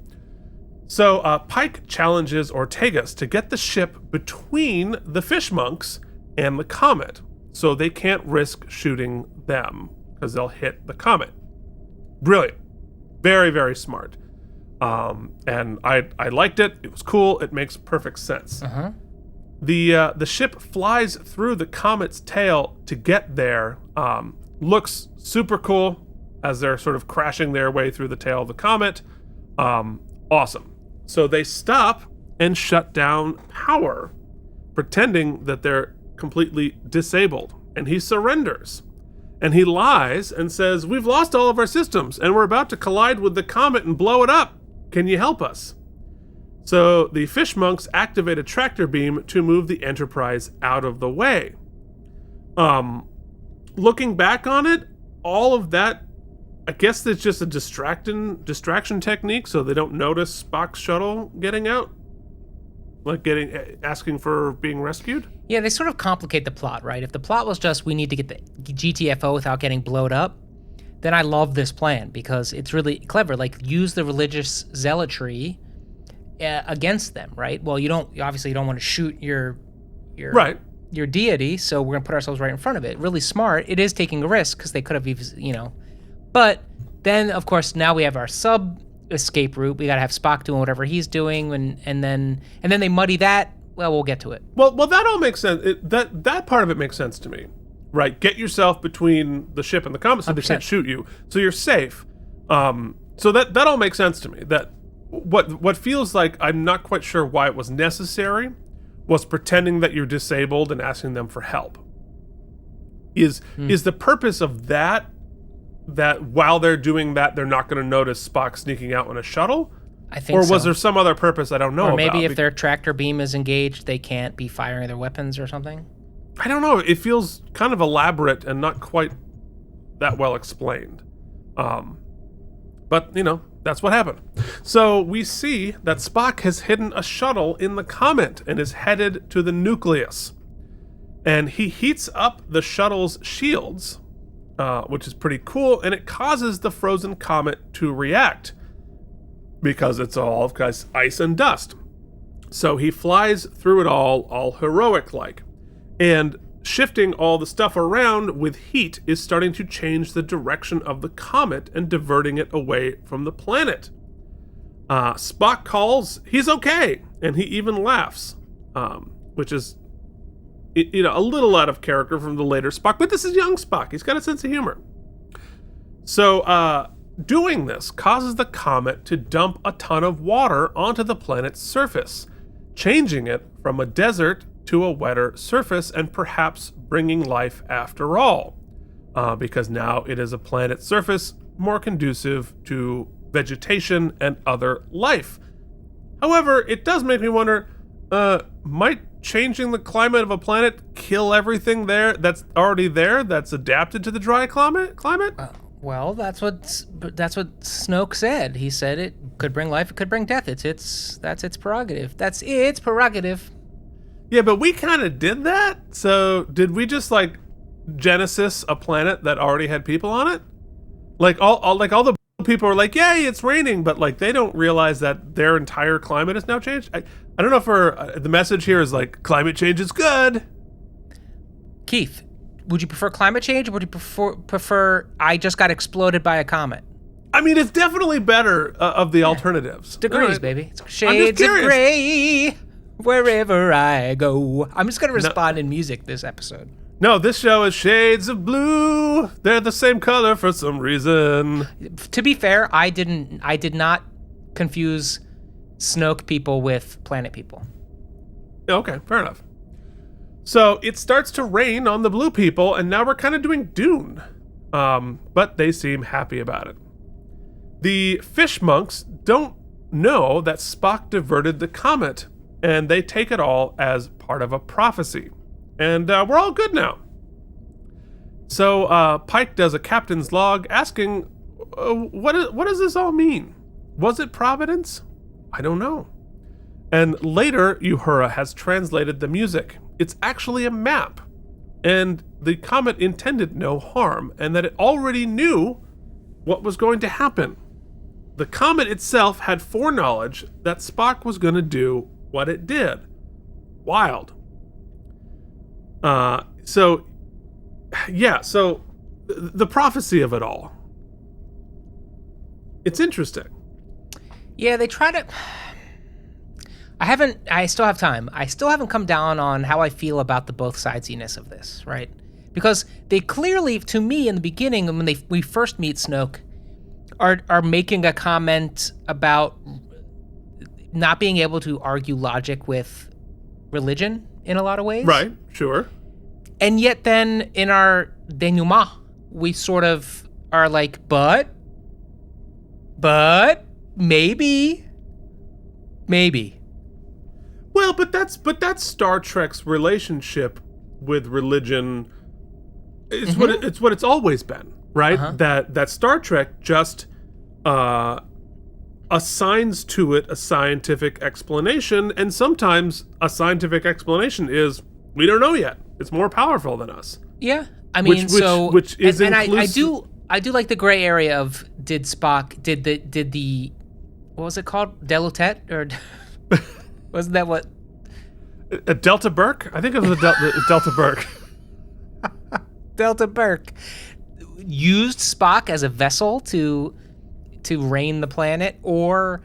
So Pike challenges Ortegas to get the ship between the fish monks and the Comet, so they can't risk shooting them because they'll hit the Comet. Brilliant. Very, very smart. And I liked it. It was cool. It makes perfect sense. Uh-huh. The ship flies through the Comet's tail to get there. Looks super cool as they're sort of crashing their way through the tail of the Comet. Awesome. So they stop and shut down power, pretending that they're completely disabled. And he surrenders. And he lies and says, we've lost all of our systems and we're about to collide with the Comet and blow it up. Can you help us? So the fish monks activate a tractor beam to move the Enterprise out of the way. Looking back on it, all of that, I guess it's just a distraction technique so they don't notice Spock's shuttle getting out. Like asking for being rescued? Yeah, they sort of complicate the plot, right? If the plot was just we need to get the GTFO without getting blowed up, then I love this plan because it's really clever. Like, use the religious zealotry against them, right? Well, you don't want to shoot your deity, so we're gonna put ourselves right in front of it. Really smart. It is taking a risk because they could have, But then, of course, now we have our sub escape route. We got to have Spock doing whatever he's doing, and then they muddy that. Well, we'll get to it. Well, that all makes sense. That part of it makes sense to me, right? Get yourself between the ship and the Comet so they can't shoot you, so you're safe. So that all makes sense to me. That what feels like I'm not quite sure why it was necessary was pretending that you're disabled and asking them for help. Is the purpose of that while they're doing that, they're not going to notice Spock sneaking out on a shuttle? I think so. Or was there some other purpose I don't know about? Or maybe if their tractor beam is engaged, they can't be firing their weapons or something? I don't know. It feels kind of elaborate and not quite that well explained. But, that's what happened. So we see that Spock has hidden a shuttle in the Comet and is headed to the nucleus. And he heats up the shuttle's shields, which is pretty cool, and it causes the frozen comet to react because it's all of ice and dust. So he flies through it all heroic-like. And shifting all the stuff around with heat is starting to change the direction of the comet and diverting it away from the planet. Spock calls, he's okay, and he even laughs, which is a little out of character from the later Spock, but this is young Spock. He's got a sense of humor. So, doing this causes the comet to dump a ton of water onto the planet's surface, changing it from a desert to a wetter surface and perhaps bringing life after all, because now it is a planet surface more conducive to vegetation and other life. However, it does make me wonder, might changing the climate of a planet kill everything there that's already there that's adapted to the dry climate? Well, that's what Snoke said. He said it could bring life, it could bring death. That's its prerogative. That's its prerogative. Yeah, but we kind of did that. So did we just Genesis a planet that already had people on it? All the people are like, yay, it's raining, but they don't realize that their entire climate has now changed. I don't know if the message here is climate change is good. Keith, would you prefer climate change or would you prefer I just got exploded by a comet? I mean, it's definitely better of the alternatives. Degrees, right. Baby. It's shades of gray wherever I go. I'm just going to respond in music this episode. No, this show is shades of blue. They're the same color for some reason. To be fair, I did not confuse Snoke people with planet people. Okay, fair enough. So it starts to rain on the blue people, and now we're kind of doing Dune. But they seem happy about it. The fish monks don't know that Spock diverted the comet, and they take it all as part of a prophecy. And we're all good now. So Pike does a captain's log asking, what does this all mean? Was it Providence? I don't know. And later, Uhura has translated the music. It's actually a map. And the comet intended no harm, and that it already knew what was going to happen. The comet itself had foreknowledge that Spock was going to do what it did. Wild. So the prophecy of it all. It's interesting. Yeah, they try to... I still have time. I still haven't come down on how I feel about the both sidesiness of this, right? Because they clearly, to me, in the beginning, when we first meet Snoke, are making a comment about not being able to argue logic with religion in a lot of ways. Right, sure. And yet then in our denouement, we sort of are like, but maybe Maybe. Well, but that's Star Trek's relationship with religion. It's what it's always been, right? That Star Trek just assigns to it a scientific explanation, and sometimes a scientific explanation is we don't know yet. It's more powerful than us. Yeah, I mean, which is and I do like the gray area of did the what was it called, Delutet, or wasn't that what? A Delta Burke? I think it was a Delta Burke. Delta Burke used Spock as a vessel to reign the planet, or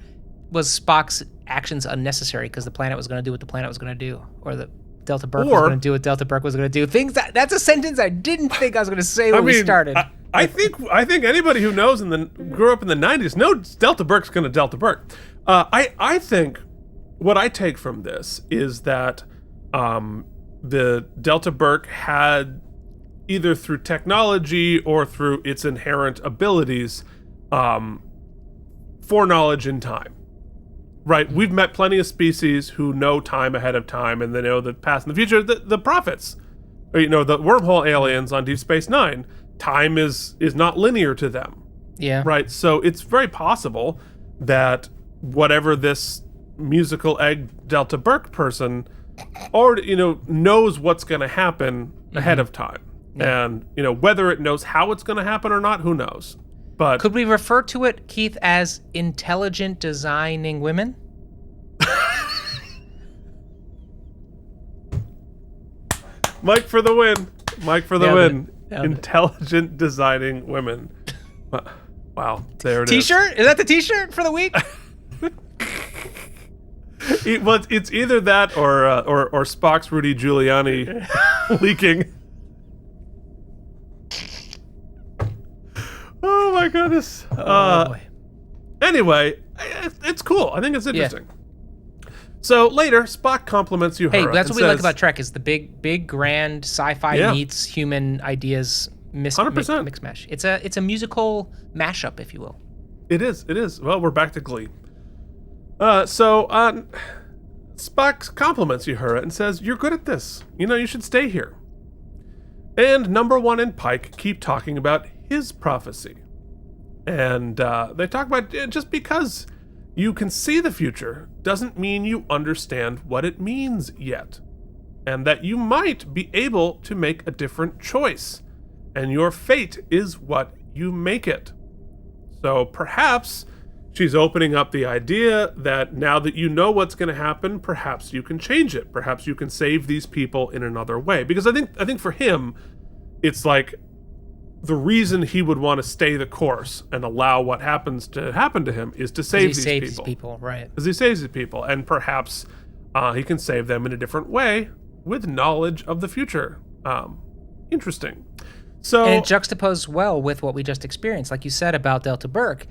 was Spock's actions unnecessary because the planet was going to do what the planet was going to do, or the Delta Burke was going to do what Delta Burke was going to do? That's a sentence I didn't think I was going to say when we started. I think anybody who knows grew up in the 90s knows Delta Burke's going to Delta Burke. I think what I take from this is that the Delta Burke had, either through technology or through its inherent abilities, foreknowledge in time. Right? We've met plenty of species who know time ahead of time, and they know the past and the future. The prophets, or, the wormhole aliens on Deep Space Nine, time is not linear to them. Yeah. Right? So it's very possible that whatever this musical egg Delta Burke person already, knows what's going to happen ahead of time. Yeah. And, whether it knows how it's going to happen or not, who knows? But could we refer to it, Keith, as intelligent designing women? Mike for the win. Mike for the win. Intelligent designing women. Wow, there it T-shirt? Is that the T-shirt for the week? Well, it's either that or Spock's Rudy Giuliani leaking. Oh my goodness. Boy. Anyway, it's cool. I think it's interesting. Yeah. So later, Spock compliments Uhura. Hey, that's what we like about Trek, is the big, grand sci-fi meets human ideas mix mesh. It's a musical mashup, if you will. It is. Well, we're back to Glee. So Spock compliments Uhura and says, "You're good at this. You should stay here." And number one and Pike keep talking about his prophecy. And they talk about just because you can see the future doesn't mean you understand what it means yet. And that you might be able to make a different choice. And your fate is what you make it. So perhaps she's opening up the idea that now that you know what's going to happen, perhaps you can change it. Perhaps you can save these people in another way. Because I think for him, it's like the reason he would want to stay the course and allow what happens to happen to him is to save these people. Right? Because he saves these people, and perhaps he can save them in a different way with knowledge of the future. Interesting. So, and it juxtaposed well with what we just experienced, like you said about Delta Burke.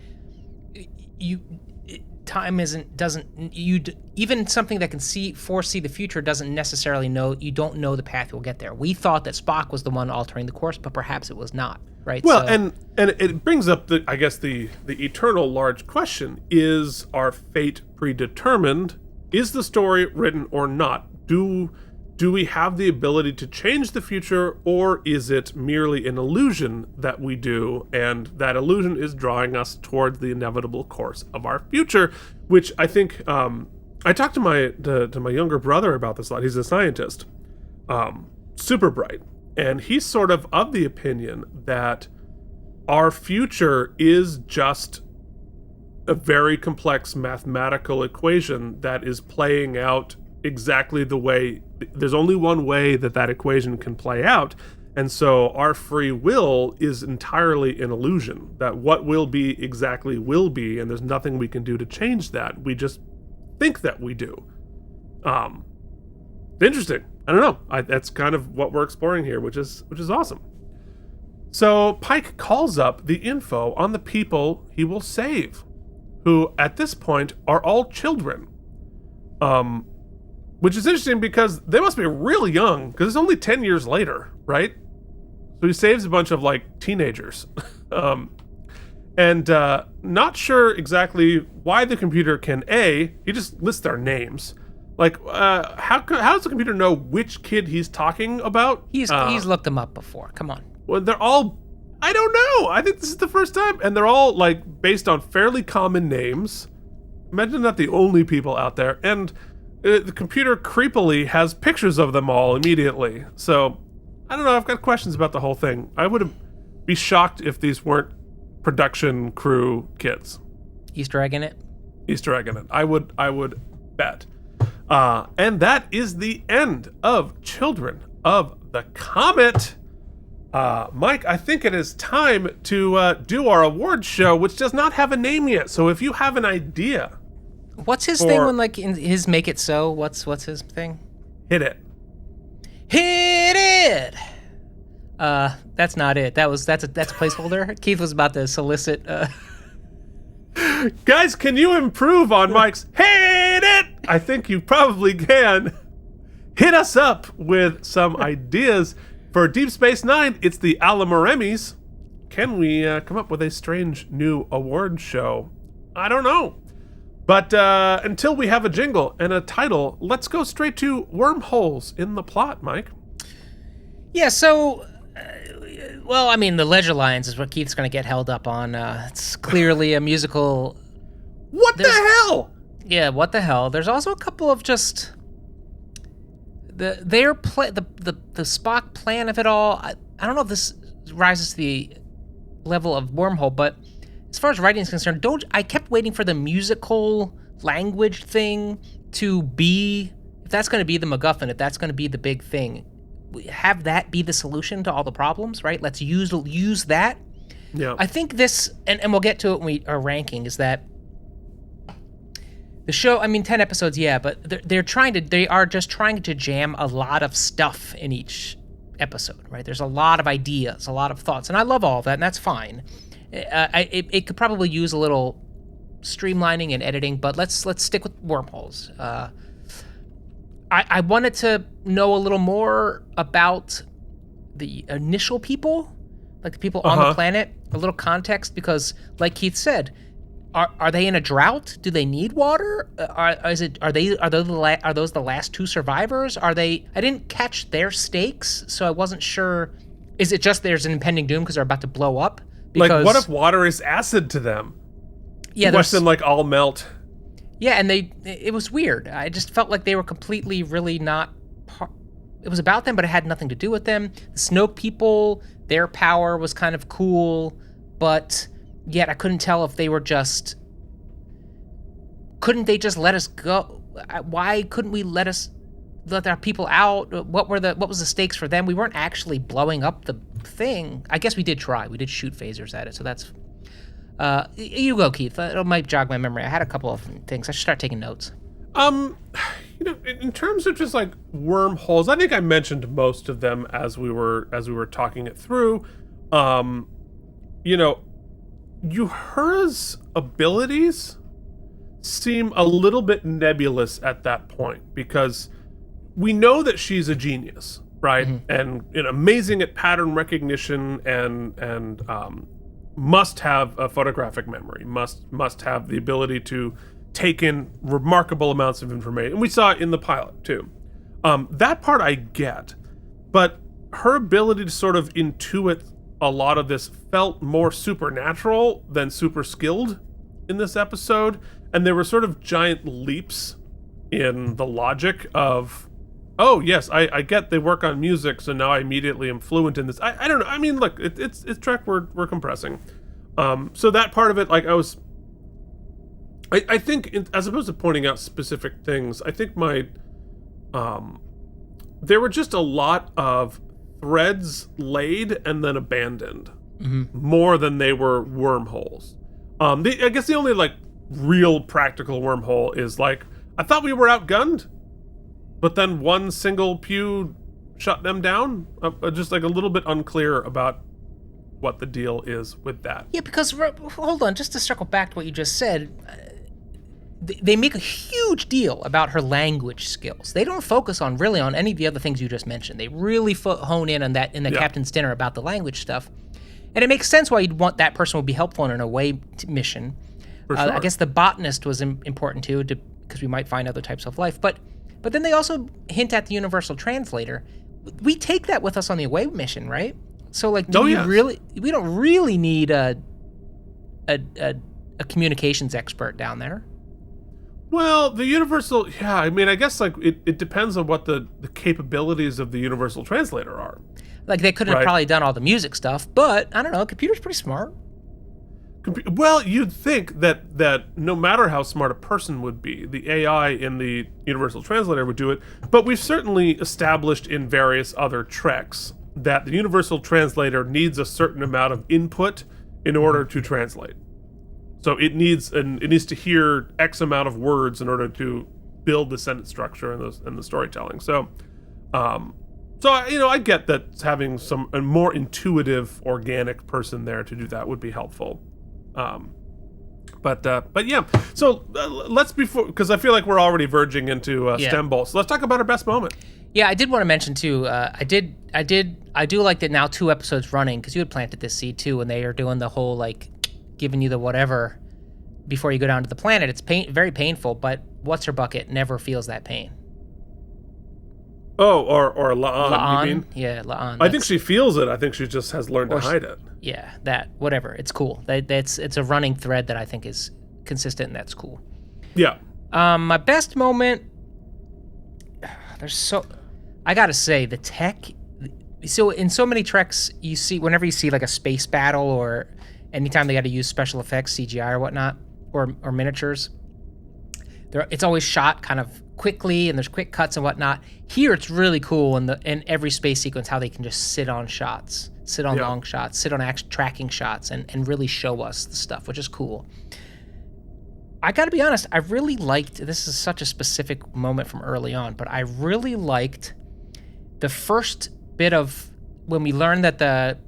Time even something that can foresee the future doesn't necessarily know. You don't know the path you'll get there. We thought that Spock was the one altering the course, but perhaps it was not. Right. Well, and it brings up the eternal large question: is our fate predetermined? Is the story written or not? Do we have the ability to change the future, or is it merely an illusion that we do, and that illusion is drawing us towards the inevitable course of our future? Which I think I talked to my younger brother about this a lot. He's a scientist, super bright, and he's sort of the opinion that our future is just a very complex mathematical equation that is playing out exactly the way. There's only one way that equation can play out, and so our free will is entirely an illusion. That what will be exactly will be, and there's nothing we can do to change that. We just think that we do. Interesting. I don't know. That's kind of what we're exploring here, which is awesome. So Pike calls up the info on the people he will save, who at this point are all children. Which is interesting because they must be really young, because it's only 10 years later, right? So he saves a bunch of teenagers. And not sure exactly why the computer can he just lists their names. Like, how does the computer know which kid he's talking about? He's looked them up before. Come on. Well, they're all, I don't know. I think this is the first time. And they're all, like, based on fairly common names. Imagine not the only people out there. And the computer creepily has pictures of them all immediately. So, I don't know. I've got questions about the whole thing. I would be shocked if these weren't production crew kids. Easter egg in it? Easter egg in it. I would bet. And that is the end of Children of the Comet. Mike, I think it is time to do our awards show, which does not have a name yet. So if you have an idea, what's his thing when like in his Make It So? What's his thing? Hit it. Hit it. That's not it. That's a placeholder. Keith was about to solicit. Guys, can you improve on Mike's hit it? I think you probably can. Hit us up with some ideas for Deep Space Nine. It's the Alamoremis. Can we come up with a strange new award show? I don't know. But until we have a jingle and a title, let's go straight to wormholes in the plot, Mike. Yeah, so... well, I mean, the Ledger Lines is what Keith's going to get held up on. It's clearly a musical. What the hell? Yeah, what the hell? There's also a couple of just the Spock plan of it all. I don't know if this rises to the level of wormhole, but as far as writing is concerned, I kept waiting for the musical language thing to be, if that's going to be the MacGuffin, if that's going to be the big thing. Have that be the solution to all the problems, right? Let's use that. Yeah. I think this, and we'll get to it when we are ranking, is that the show, I mean, 10 episodes, yeah, but they are just trying to jam a lot of stuff in each episode, right? There's a lot of ideas, a lot of thoughts, and I love all of that, and that's fine. It could probably use a little streamlining and editing, but let's stick with wormholes. I wanted to know a little more about the initial people, like the people on the planet, a little context, because like Keith said, are they in a drought? Do they need water? Are those the last two survivors? I didn't catch their stakes, so I wasn't sure. Is it just there's an impending doom because they're about to blow up? Because, like, what if water is acid to them? Yeah, watch them like all melt. Yeah, and it was weird. I just felt like they were completely really not it was about them, but it had nothing to do with them. The Snoke people, their power was kind of cool, but yet I couldn't tell if they were couldn't they just let us go? Why couldn't we let our people out? What was the stakes for them? We weren't actually blowing up the thing. I guess we did try. We did shoot phasers at it, so that's... you go, Keith. It might jog my memory. I had a couple of things. I should start taking notes. In terms of just like wormholes, I think I mentioned most of them as we were talking it through. Uhura's abilities seem a little bit nebulous at that point because we know that she's a genius, right? Mm-hmm. And amazing at pattern recognition and must have a photographic memory, must have the ability to take in remarkable amounts of information. And we saw it in the pilot too. That part I get, but her ability to sort of intuit a lot of this felt more supernatural than super skilled in this episode. And there were sort of giant leaps in the logic of, oh yes, I get they work on music, so now I immediately am fluent in this. I don't know. I mean, look, it's Trek. We're compressing. So that part of it, like I think as opposed to pointing out specific things, I think there were just a lot of threads laid and then abandoned, more than they were wormholes. I guess the only like real practical wormhole is like, I thought we were outgunned, but then one single pew shut them down. Just like a little bit unclear about what the deal is with that. Yeah, because hold on, just to circle back to what you just said, they make a huge deal about her language skills. They don't focus on any of the other things you just mentioned. They really hone in on that in the captain's dinner about the language stuff. And it makes sense why you'd want that person would be helpful in an away mission. For sure. I guess the botanist was important too, because we might find other types of life. But then they also hint at the universal translator. We take that with us on the away mission, right? So like, really? We don't really need a communications expert down there. Well, the universal, yeah, I mean, I guess like it depends on what the capabilities of the universal translator are. Like they couldn't have probably done all the music stuff, but I don't know, a computer's pretty smart. Well, you'd think that no matter how smart a person would be, the AI in the universal translator would do it, but we've certainly established in various other treks that the universal translator needs a certain amount of input in order to translate. So it needs to hear X amount of words in order to build the sentence structure and the storytelling. So, I get that having a more intuitive, organic person there to do that would be helpful. But yeah. So because I feel like we're already verging into stem bolts. So let's talk about our best moment. Yeah, I did want to mention too. I do like that now 2 episodes running, because you had planted this seed too, and they are doing the whole like giving you the whatever before you go down to the planet. It's very painful, but what's her bucket never feels that pain. Oh, or La'an, you mean? Yeah, La'an. I think she feels it. I think she just has learned to hide it. Yeah, whatever. It's cool. It's a running thread that I think is consistent, and that's cool. Yeah. My best moment, I gotta say, the tech. So in so many treks, whenever you see like a space battle or anytime they got to use special effects, CGI or whatnot, or miniatures, it's always shot kind of quickly, and there's quick cuts and whatnot. Here, it's really cool in every space sequence how they can just sit on shots, sit on long shots, sit on tracking shots, and really show us the stuff, which is cool. I got to be honest, I really liked, this is such a specific moment from early on, but I really liked the first bit of when we learned that the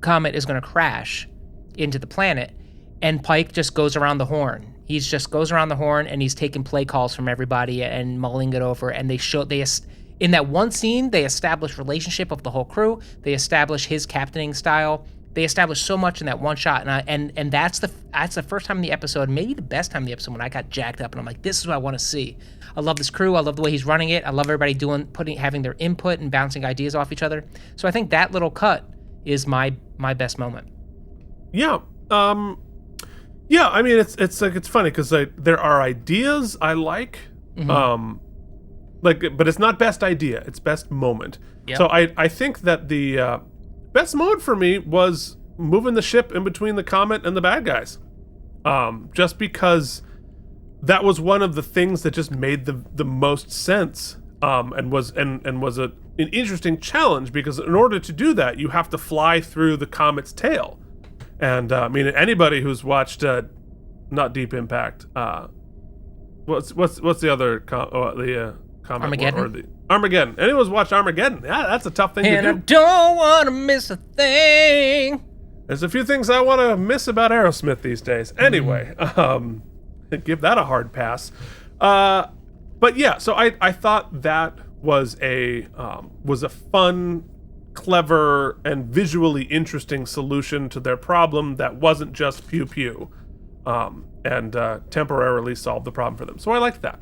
comet is going to crash into the planet, and Pike just goes around the horn. He just goes around the horn, and he's taking play calls from everybody and mulling it over. And in that one scene, they establish relationship of the whole crew. They establish his captaining style. They establish so much in that one shot, and that's the first time in the episode, maybe the best time in the episode, when I got jacked up and I'm like, this is what I want to see. I love this crew. I love the way he's running it. I love everybody having their input and bouncing ideas off each other. So I think that little cut is my best moment. Yeah. Yeah, I mean, it's funny because there are ideas I like, but it's not best idea, it's best moment. Yep. So I think that the best moment for me was moving the ship in between the Comet and the bad guys, just because that was one of the things that just made the most sense, and was an interesting challenge, because in order to do that, you have to fly through the Comet's tail. And I mean, anybody who's watched not Deep Impact, what's the other Comet Armageddon? Or the Armageddon? Anyone's watched Armageddon? Yeah, that's a tough thing to do. And I don't want to miss a thing. There's a few things I want to miss about Aerosmith these days. Anyway, give that a hard pass. But yeah, so I thought that was a fun, clever, and visually interesting solution to their problem that wasn't just pew pew, and temporarily solved the problem for them. So I liked that.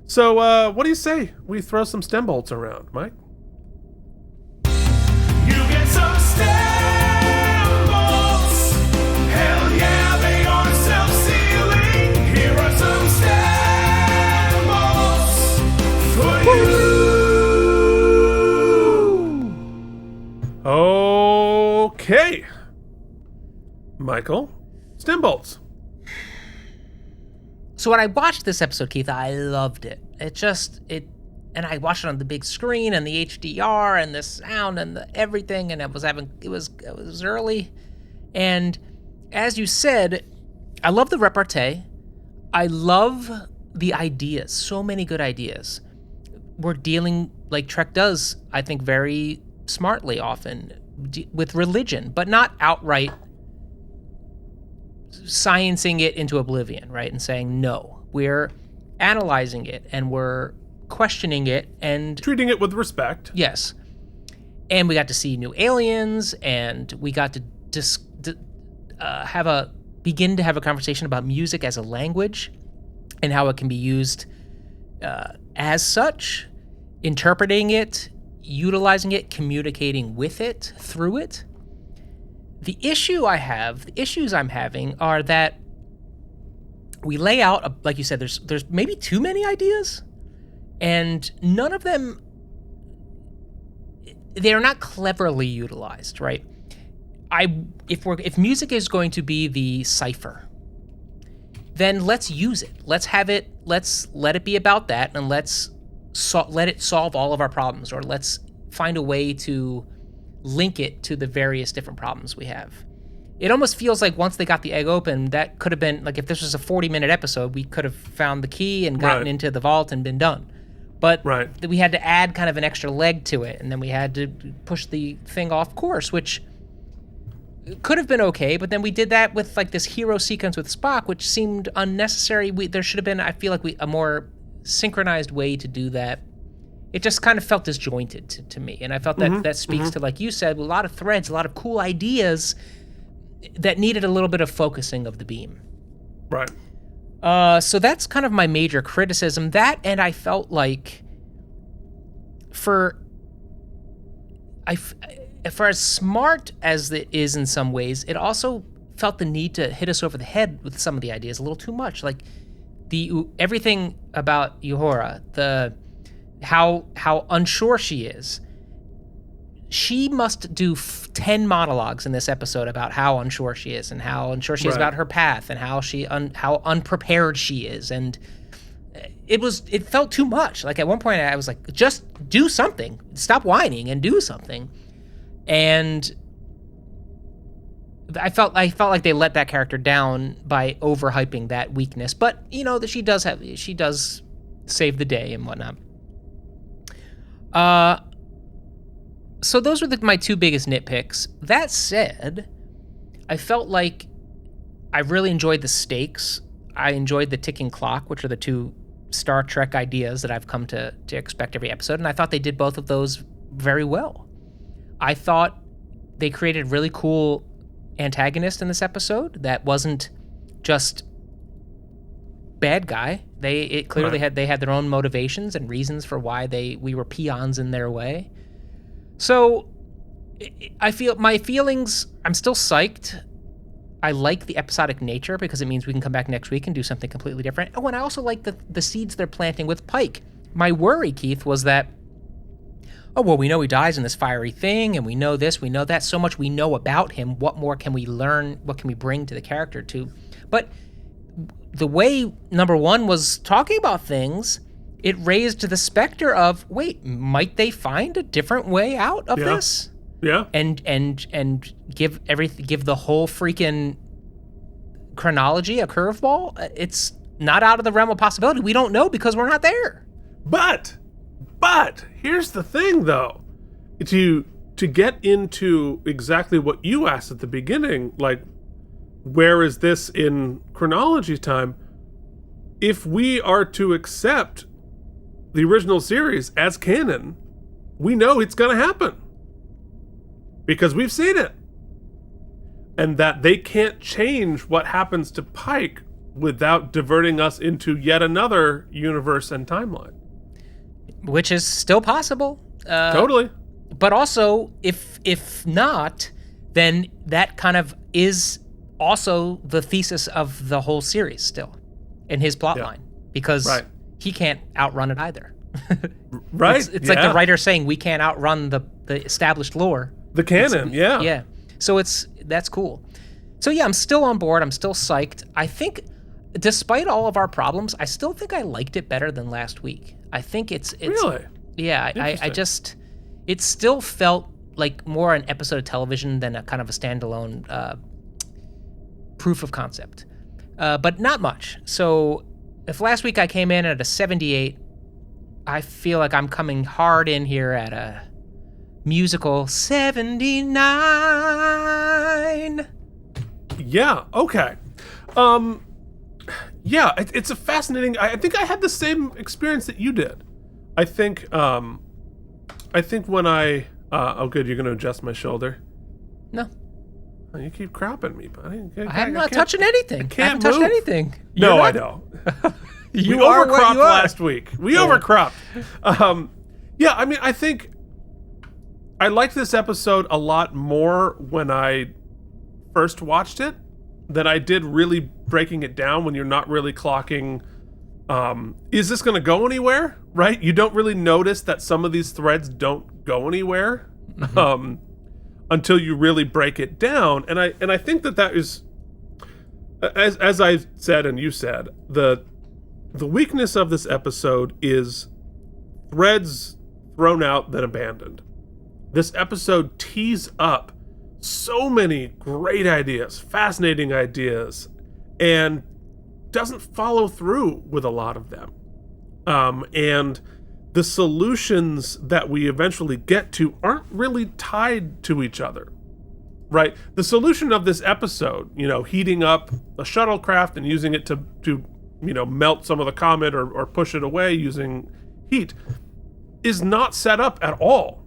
So what do you say we throw some stem bolts around, Mike? You get some stem bolts. Hell yeah, they are self-sealing. Here are some stem bolts for you. Okay, Michael, stem bolts. So when I watched this episode, Keith, I loved it. And I watched it on the big screen and the HDR and the sound and the everything, and it was early. And as you said, I love the repartee. I love the ideas. So many good ideas. We're dealing, like Trek does, I think, very smartly often with religion, but not outright sciencing it into oblivion, right? And saying, no, we're analyzing it and we're questioning it and treating it with respect. Yes. And we got to see new aliens, and we got to begin to have a conversation about music as a language and how it can be used as such, interpreting it, utilizing it, communicating with it, through it. The issues I'm having are that we lay out, like you said, there's maybe too many ideas, and none of them, they're not cleverly utilized, right? If music is going to be the cipher, then let's use it. Let's let it be about that, and let's let it solve all of our problems, or let's find a way to link it to the various different problems we have. It almost feels like once they got the egg open, that could have been, like if this was a 40-minute episode, we could have found the key and gotten into the vault and been done. But we had to add kind of an extra leg to it, and then we had to push the thing off course, which could have been okay, but then we did that with like this hero sequence with Spock, which seemed unnecessary. There should have been, I feel like, a more synchronized way to do that. It just kind of felt disjointed to me, and I felt that that speaks to, like you said, a lot of threads, a lot of cool ideas that needed a little bit of focusing of the beam. Right. So that's kind of my major criticism. That, and I felt like for as smart as it is in some ways, it also felt the need to hit us over the head with some of the ideas a little too much. Like everything about Uhura, how unsure she is. She must do 10 monologues in this episode about how unsure she is, and how unsure she is about her path, and how how unprepared she is. And it felt too much. Like at one point I was like, just do something. Stop whining and do something. And I felt like they let that character down by overhyping that weakness. But you know that she does save the day and whatnot. So those were my two biggest nitpicks. That said, I felt like I really enjoyed the stakes. I enjoyed the ticking clock, which are the two Star Trek ideas that I've come to expect every episode, and I thought they did both of those very well. I thought they created really cool antagonist in this episode that wasn't just bad guy. They had their own motivations and reasons for why we were peons in their way. So I feel my feelings, I'm still psyched. I like the episodic nature because it means we can come back next week and do something completely different. Oh, and I also like the seeds they're planting with Pike. My worry, Keith, was that, oh, well, we know he dies in this fiery thing, and we know this, we know that, so much we know about him. What more can we learn? What can we bring to the character too? But the way number one was talking about things, it raised the specter of, wait, might they find a different way out of this? Yeah. And give the whole freaking chronology a curveball? It's not out of the realm of possibility. We don't know because we're not there. But here's the thing, though. To get into exactly what you asked at the beginning, like, where is this in chronology time? If we are to accept the original series as canon, we know it's going to happen. Because we've seen it. And that they can't change what happens to Pike without diverting us into yet another universe and timeline. Which is still possible. Totally. But also, if not, then that kind of is also the thesis of the whole series still in his plot line. Because he can't outrun it either. Right. It's like the writer saying we can't outrun the established lore. The canon, Yeah. So that's cool. So yeah, I'm still on board. I'm still psyched. I think, despite all of our problems, I still think I liked it better than last week. I think it's really? Yeah, I just, it still felt like more an episode of television than a kind of a standalone proof of concept. But not much. So if last week I came in at a 78, I feel like I'm coming hard in here at a musical 79. Yeah, okay. Yeah, it's a fascinating, I think I had the same experience that you did. I think when I Oh, good. You're going to adjust my shoulder. No. Oh, you keep cropping me, buddy. I'm not touching anything. I haven't touched anything. No, I know. You we are what overcropped you are. last week. We overcropped. Yeah, I mean, I think I liked this episode a lot more when I first watched it than I did really breaking it down when you're not really clocking, is this going to go anywhere, right? You don't really notice that some of these threads don't go anywhere until you really break it down. And I think that is, as I've said and you said, the weakness of this episode is threads thrown out then abandoned. This episode tees up so many great ideas, fascinating ideas, and doesn't follow through with a lot of them. And the solutions that we eventually get to aren't really tied to each other, right? The solution of this episode, heating up a shuttlecraft and using it to melt some of the comet or push it away using heat, is not set up at all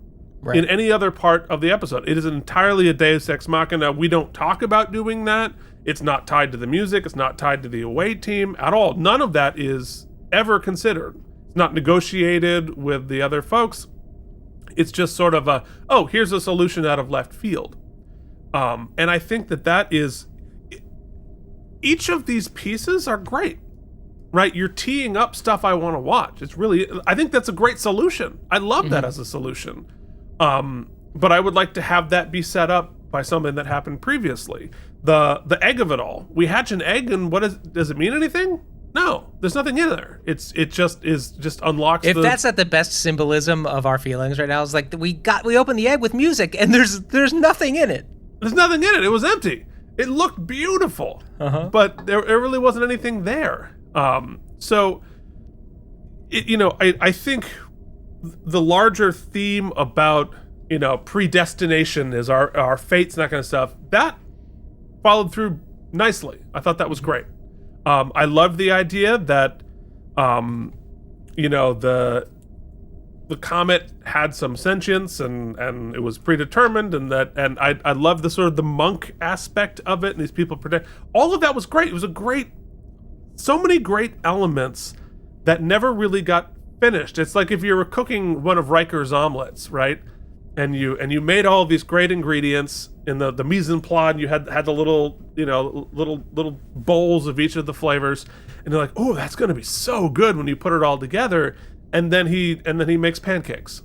in any other part of the episode. It is entirely a Deus Ex Machina. We don't talk about doing that. It's not tied to the music. It's not tied to the away team at all. None of that is ever considered. It's not negotiated with the other folks. It's just sort of here's a solution out of left field. And I think that is, each of these pieces are great, right? You're teeing up stuff I want to watch. I think that's a great solution. I love that as a solution. But I would like to have that be set up by something that happened previously. The egg of it all. We hatch an egg, and does it mean anything? No, there's nothing in there. It just unlocks. If that's not the best symbolism of our feelings right now, it's like we opened the egg with music, and there's nothing in it. There's nothing in it. It was empty. It looked beautiful, but there really wasn't anything there. So, I think the larger theme about predestination is our fates and that kind of stuff, that followed through nicely. I thought that was great. I loved the idea that the comet had some sentience and it was predetermined, and I love the sort of the monk aspect of it, and these people predict. All of that was great. It was so many great elements that never really got finished. It's like if you were cooking one of Riker's omelets, right? And you made all these great ingredients in the mise en place, and you had the little bowls of each of the flavors, and you're like, oh, that's going to be so good when you put it all together. And then he makes pancakes.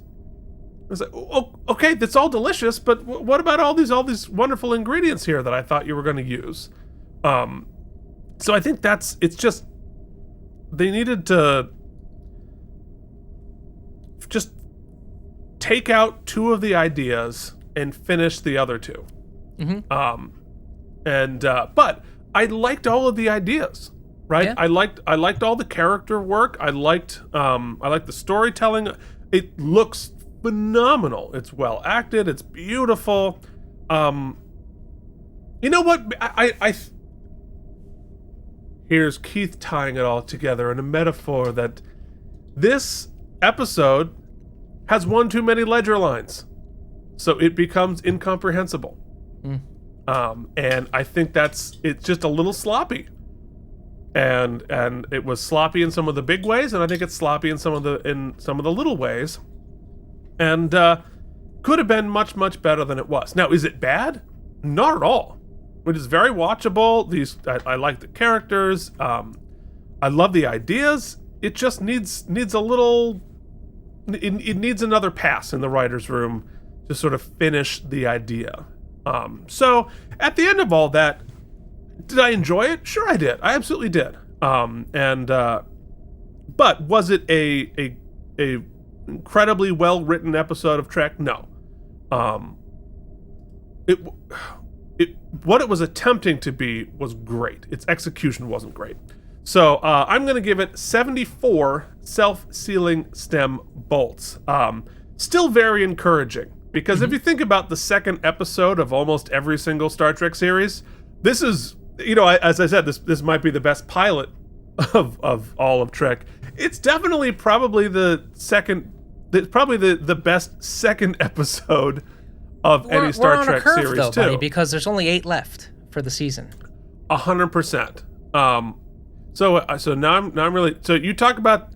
It's like, oh, okay, that's all delicious, but what about all these wonderful ingredients here that I thought you were going to use? So I think it's just, they needed to just take out two of the ideas and finish the other two. But I liked all of the ideas, right? Yeah. I liked all the character work. I liked the storytelling. It looks phenomenal. It's well acted. It's beautiful. You know what? Here's Keith tying it all together in a metaphor that this episode has one too many ledger lines, so it becomes incomprehensible. And I think it's just a little sloppy, and it was sloppy in some of the big ways, and I think it's sloppy in some of the little ways, and could have been much better than it was. Now, is it bad? Not at all. It is very watchable. I like the characters. I love the ideas. It just needs a little. It needs another pass in the writer's room to sort of finish the idea. So at the end of all that, did I enjoy it? Sure, I did. I absolutely did. But was it a incredibly well written episode of Trek? No. What it was attempting to be was great. Its execution wasn't great. So I'm going to give it 74 self-sealing stem bolts. Still very encouraging, because if you think about the second episode of almost every single Star Trek series, this is, as I said, this might be the best pilot of all of Trek. It's definitely probably the second probably the best second episode of any Star Trek curve, series though, too. buddy, because there's only 8 left for the season. 100%. So now I'm really. So you talk about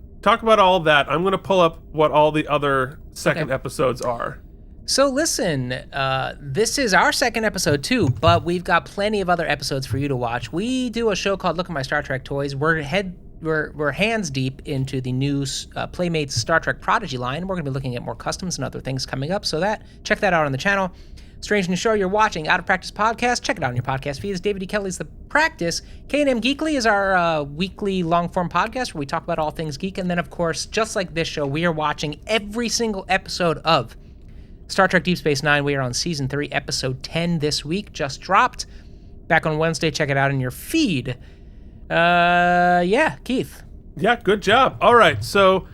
all that. I'm going to pull up what all the other second episodes are. So listen, this is our second episode too, but we've got plenty of other episodes for you to watch. We do a show called Look at My Star Trek Toys. We're hands deep into the new Playmates Star Trek Prodigy line. We're going to be looking at more customs and other things coming up. So check that out on the channel. Strange New Show, you're watching Out of Practice Podcast. Check it out on your podcast feeds. David E. Kelly's The Practice. K&M Geekly is our weekly long-form podcast where we talk about all things geek. And then, of course, just like this show, we are watching every single episode of Star Trek Deep Space Nine. We are on Season 3, Episode 10 this week. Just dropped. Back on Wednesday. Check it out in your feed. Keith. Yeah, good job. All right, so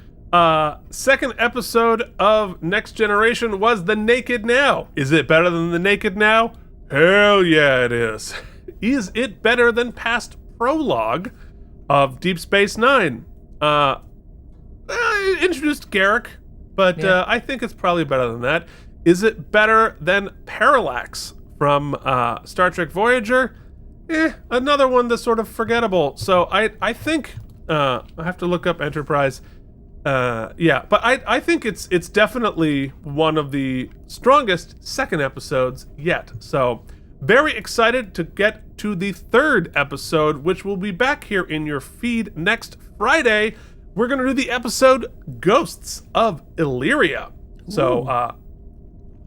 second episode of Next Generation was The Naked Now. Is it better than The Naked Now? Hell yeah, it is. Is it better than past prologue of Deep Space Nine? It introduced Garrick, but I think it's probably better than that. Is it better than Parallax from Star Trek Voyager? Another one that's sort of forgettable. So I think I have to look up Enterprise. But I think it's definitely one of the strongest second episodes yet. So very excited to get to the third episode, which will be back here in your feed next Friday. We're going to do the episode Ghosts of Illyria. So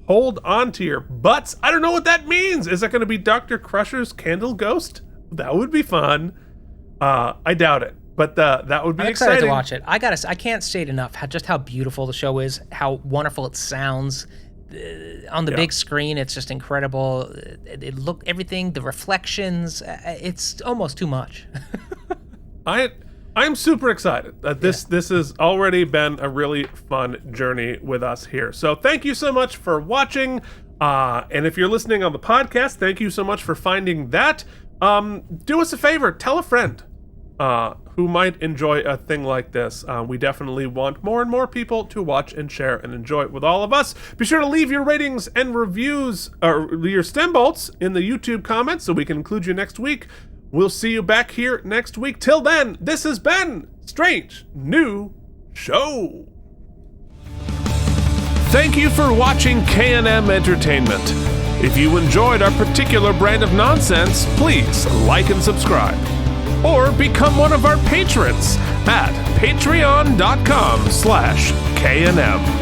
hold on to your butts. I don't know what that means. Is that going to be Dr. Crusher's candle ghost? That would be fun. I doubt it, but that would be I'm exciting. excited to watch it. I can't state enough just how beautiful the show is, how wonderful it sounds. On the big screen, it's just incredible. Everything, the reflections, it's almost too much. I'm super excited that this has already been a really fun journey with us here. So thank you so much for watching. And if you're listening on the podcast, thank you so much for finding that. Do us a favor, tell a friend who might enjoy a thing like this. We definitely want more and more people to watch and share and enjoy it with all of us. Be sure to leave your ratings and reviews, or your stem bolts, in the YouTube comments so we can include you next week. We'll see you back here next week. Till then, this has been Strange New Show. Thank you for watching K&M Entertainment. If you enjoyed our particular brand of nonsense, please like and subscribe. Or become one of our patrons at patreon.com/KNM.